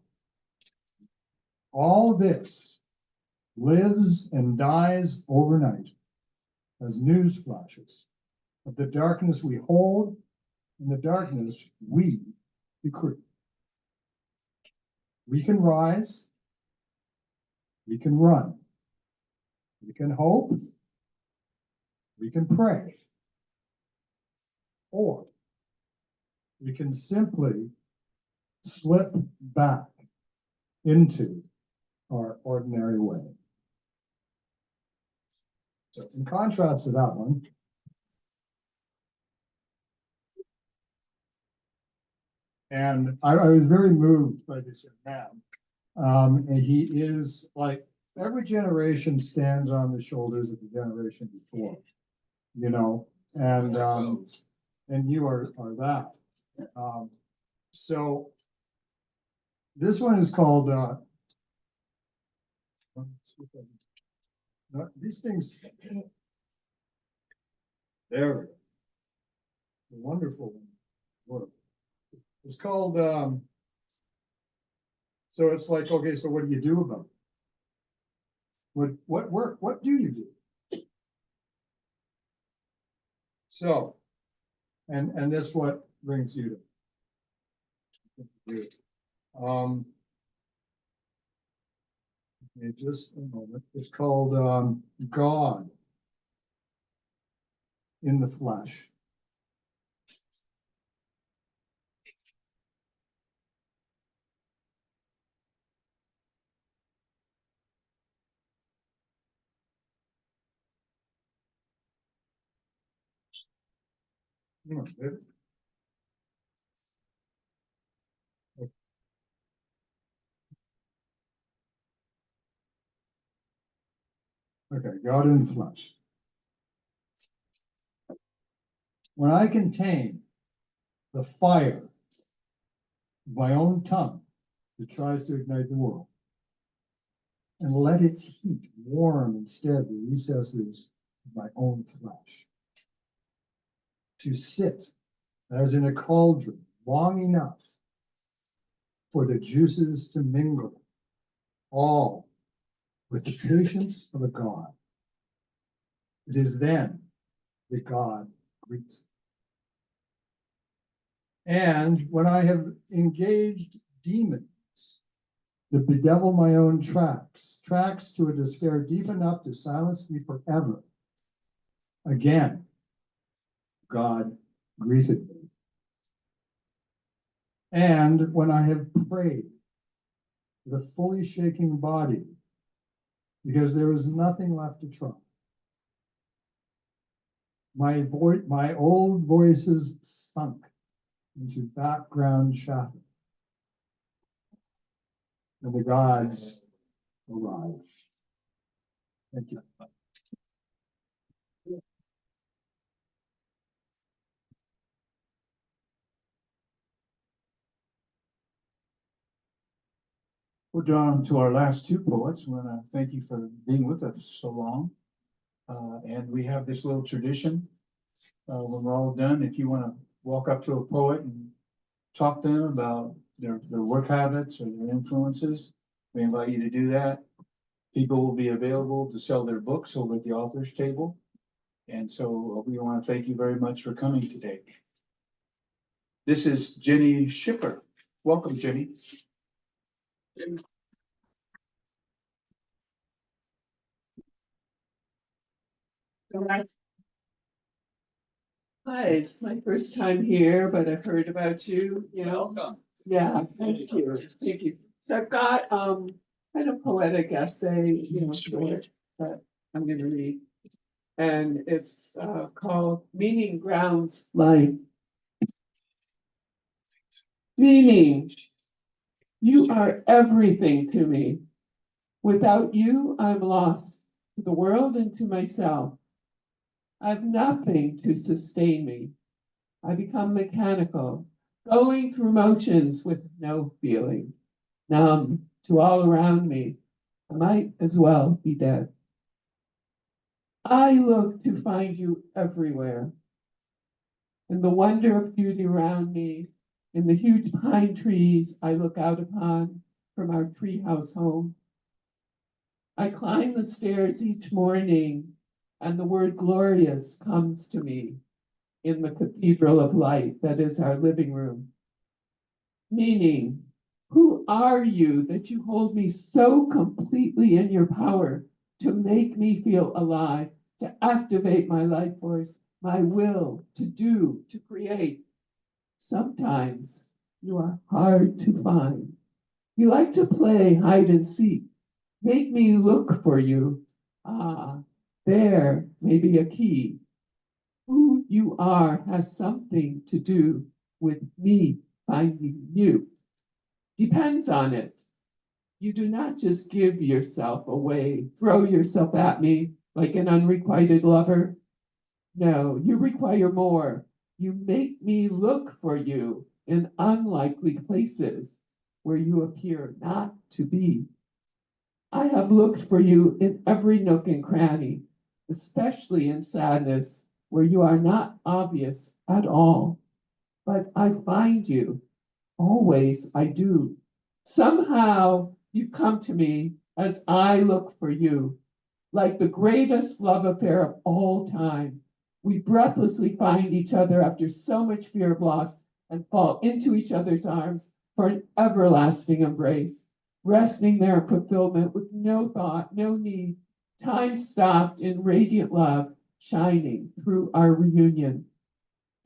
G: All this lives and dies overnight as news flashes of the darkness we hold and the darkness we decree. We can rise, we can run, we can hope, we can pray, or we can simply slip back into our ordinary way. So in contrast to that one, and I was very moved by this young man. And he is like, every generation stands on the shoulders of the generation before, you know, and you are that. So this one is called, these things, there we go. The wonderful work. It's called, so it's like, okay, so what do you do about it? What work? What do you do? So, and this what brings you to. Just a moment. It's called God in the Flesh. Come on, David. Okay, God in the flesh. When I contain the fire of my own tongue that tries to ignite the world, and let its heat warm instead the recesses of my own flesh, to sit as in a cauldron long enough for the juices to mingle, all with the patience of a God. It is then that God greets. And when I have engaged demons that bedevil my own tracks to a despair deep enough to silence me forever, again, God greeted me. And when I have prayed with a fully shaking body, because there is nothing left to try, my old voices sunk into background chatter, and the gods arrived. Thank you.
D: We're down to our last two poets. We want to thank you for being with us so long. And we have this little tradition. When we're all done, if you want to walk up to a poet and talk to them about their work habits or their influences, we invite you to do that. People will be available to sell their books over at the author's table. And so we want to thank you very much for coming today. This is Jenny Shipper. Welcome, Jenny.
S: Hi, it's my first time here, but I've heard about you, you know.
P: Welcome.
S: Yeah, thank you, thank you. So I've got kind of poetic essay, you know, short that I'm gonna read. And it's called Meaning Grounds Life. Meaning, you are everything to me. Without you, I'm lost to the world and to myself. I've nothing to sustain me. I become mechanical, going through motions with no feeling, numb to all around me. I might as well be dead. I look to find you everywhere. In the wonder of beauty around me, in the huge pine trees I look out upon from our treehouse home. I climb the stairs each morning, and the word glorious comes to me in the cathedral of light that is our living room. Meaning, who are you that you hold me so completely in your power to make me feel alive, to activate my life force, my will to do, to create? Sometimes you are hard to find. You like to play hide and seek. Make me look for you. Ah, there may be a key. Who you are has something to do with me finding you. Depends on it. You do not just give yourself away, throw yourself at me like an unrequited lover. No, you require more. You make me look for you in unlikely places where you appear not to be. I have looked for you in every nook and cranny, especially in sadness, where you are not obvious at all. But I find you. Always I do. Somehow you come to me as I look for you, like the greatest love affair of all time. We breathlessly find each other after so much fear of loss and fall into each other's arms for an everlasting embrace, resting there in fulfillment with no thought, no need, time stopped in radiant love, shining through our reunion.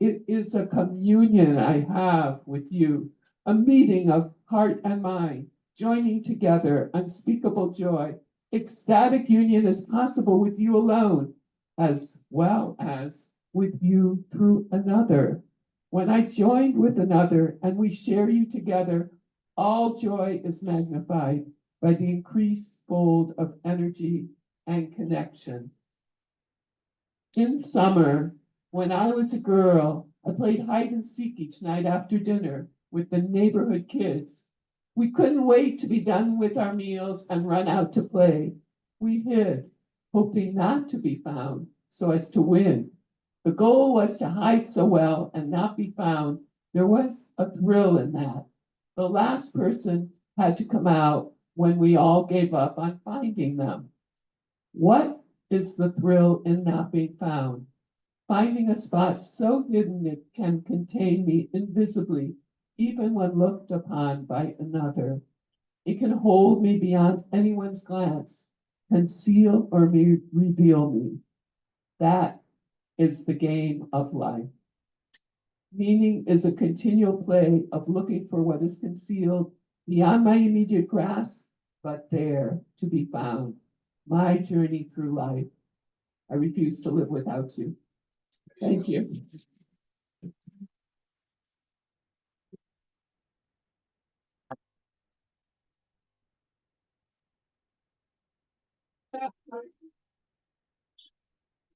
S: It is a communion I have with you, a meeting of heart and mind, joining together unspeakable joy. Ecstatic union is possible with you alone, as well as with you through another. When I joined with another and we share you together, all joy is magnified by the increased fold of energy and connection. In summer, when I was a girl, I played hide and seek each night after dinner with the neighborhood kids. We couldn't wait to be done with our meals and run out to play. We hid, hoping not to be found so as to win. The goal was to hide so well and not be found. There was a thrill in that. The last person had to come out when we all gave up on finding them. What is the thrill in not being found? Finding a spot so hidden it can contain me invisibly, even when looked upon by another. It can hold me beyond anyone's glance, conceal or reveal me. That is the game of life. Meaning is a continual play of looking for what is concealed beyond my immediate grasp, but there to be found. My journey through life. I refuse to live without you. Thank you.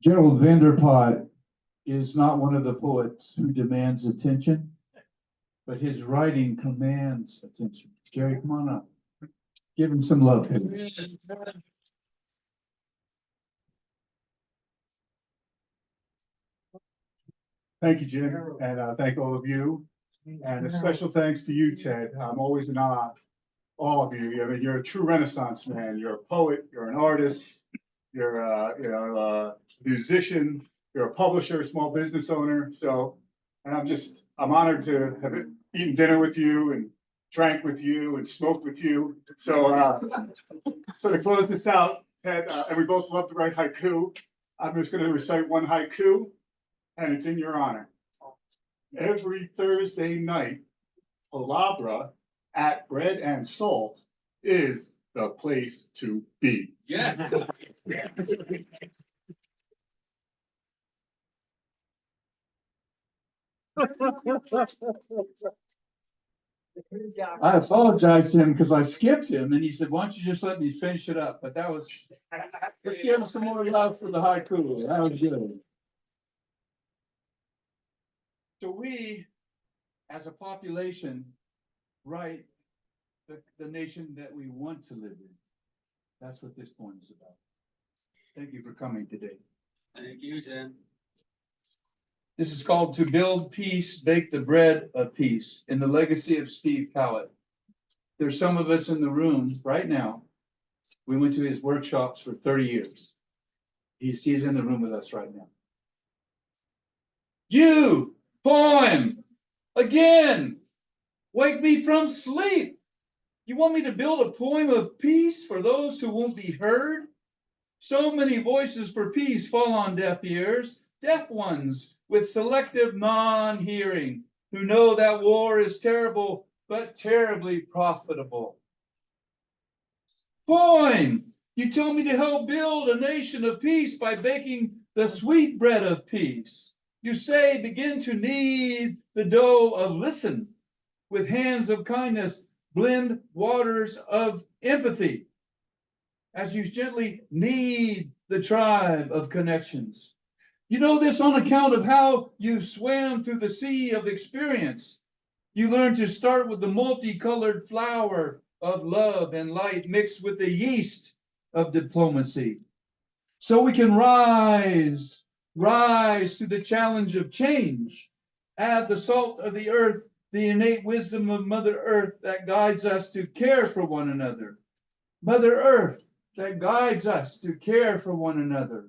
D: Gerald Vanderpot is not one of the poets who demands attention, but his writing commands attention. Jerry, come on up. Give him some love.
T: Thank you, Jim, and thank all of you. And a special thanks to you, Ted. I'm always in awe of all of you. I mean, you're a true Renaissance man. You're a poet, you're an artist, you're a musician, you're a publisher, small business owner. So, and I'm honored to have eaten dinner with you and drank with you and smoked with you. So, so to close this out, Ted, and we both love to write haiku. I'm just going to recite one haiku, and it's in your honor. Every Thursday night, Palabra at Bread and Salt is the place to be.
P: Yeah.
D: I apologize to him because I skipped him and he said, why don't you just let me finish it up? But that was, let's give him some more love for the haiku. That was good. So we, as a population, write the nation that we want to live in. That's what this poem is about. Thank you for coming today.
P: Thank you, Jen.
D: This is called To Build Peace, Bake the Bread of Peace, in the legacy of Steve Cowett. There's some of us in the room right now. We went to his workshops for 30 years. He's in the room with us right now. You, poem, again, wake me from sleep. You want me to build a poem of peace for those who won't be heard? So many voices for peace fall on deaf ears, deaf ones with selective non-hearing, who know that war is terrible, but terribly profitable. Poem, you tell me to help build a nation of peace by baking the sweet bread of peace. You say, begin to knead the dough of listen. With hands of kindness, blend waters of empathy. As you gently knead the tribe of connections. You know this on account of how you swam through the sea of experience. You learn to start with the multicolored flour of love and light mixed with the yeast of diplomacy. So we can rise to the challenge of change. Add the salt of the earth, the innate wisdom of Mother Earth that guides us to care for one another. Mother Earth that guides us to care for one another.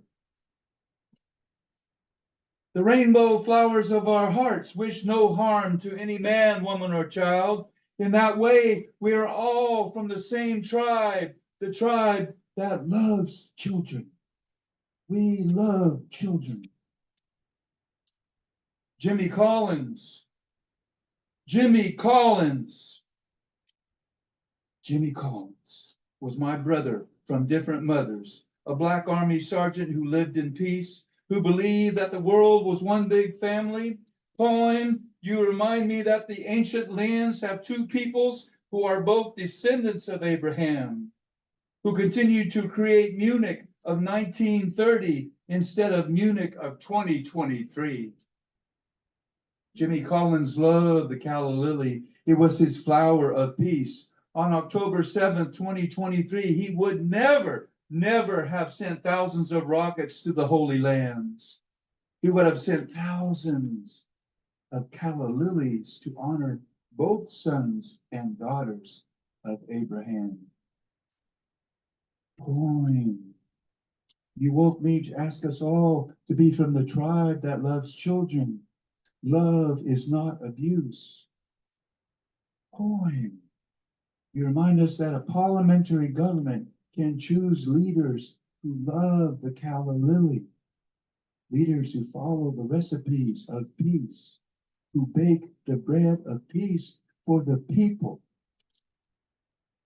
D: The rainbow flowers of our hearts wish no harm to any man, woman, or child. In that way, we are all from the same tribe, the tribe that loves children. We love children. Jimmy Collins. Jimmy Collins. Jimmy Collins was my brother from different mothers, a Black Army sergeant who lived in peace, who believed that the world was one big family. Poem, you remind me that the ancient lands have two peoples who are both descendants of Abraham, who continued to create Munich of 1930 instead of Munich of 2023. Jimmy Collins loved the calla lily. It was his flower of peace. On October 7th, 2023, he would never have sent thousands of rockets to the Holy Lands. He would have sent thousands of calla lilies to honor both sons and daughters of Abraham. Poem. You woke me to ask us all to be from the tribe that loves children. Love is not abuse. Poem. You remind us that a parliamentary government can choose leaders who love the calla lily, leaders who follow the recipes of peace, who bake the bread of peace for the people.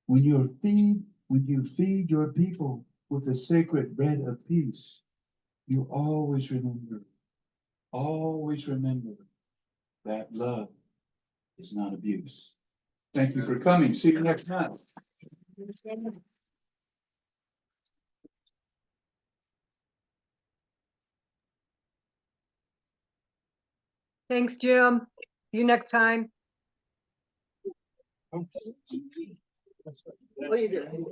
D: When you feed your people with the sacred bread of peace, you always remember that love is not abuse. Thank you for coming. See you next time.
N: Thanks, Jim. See you next time.
H: What are you doing?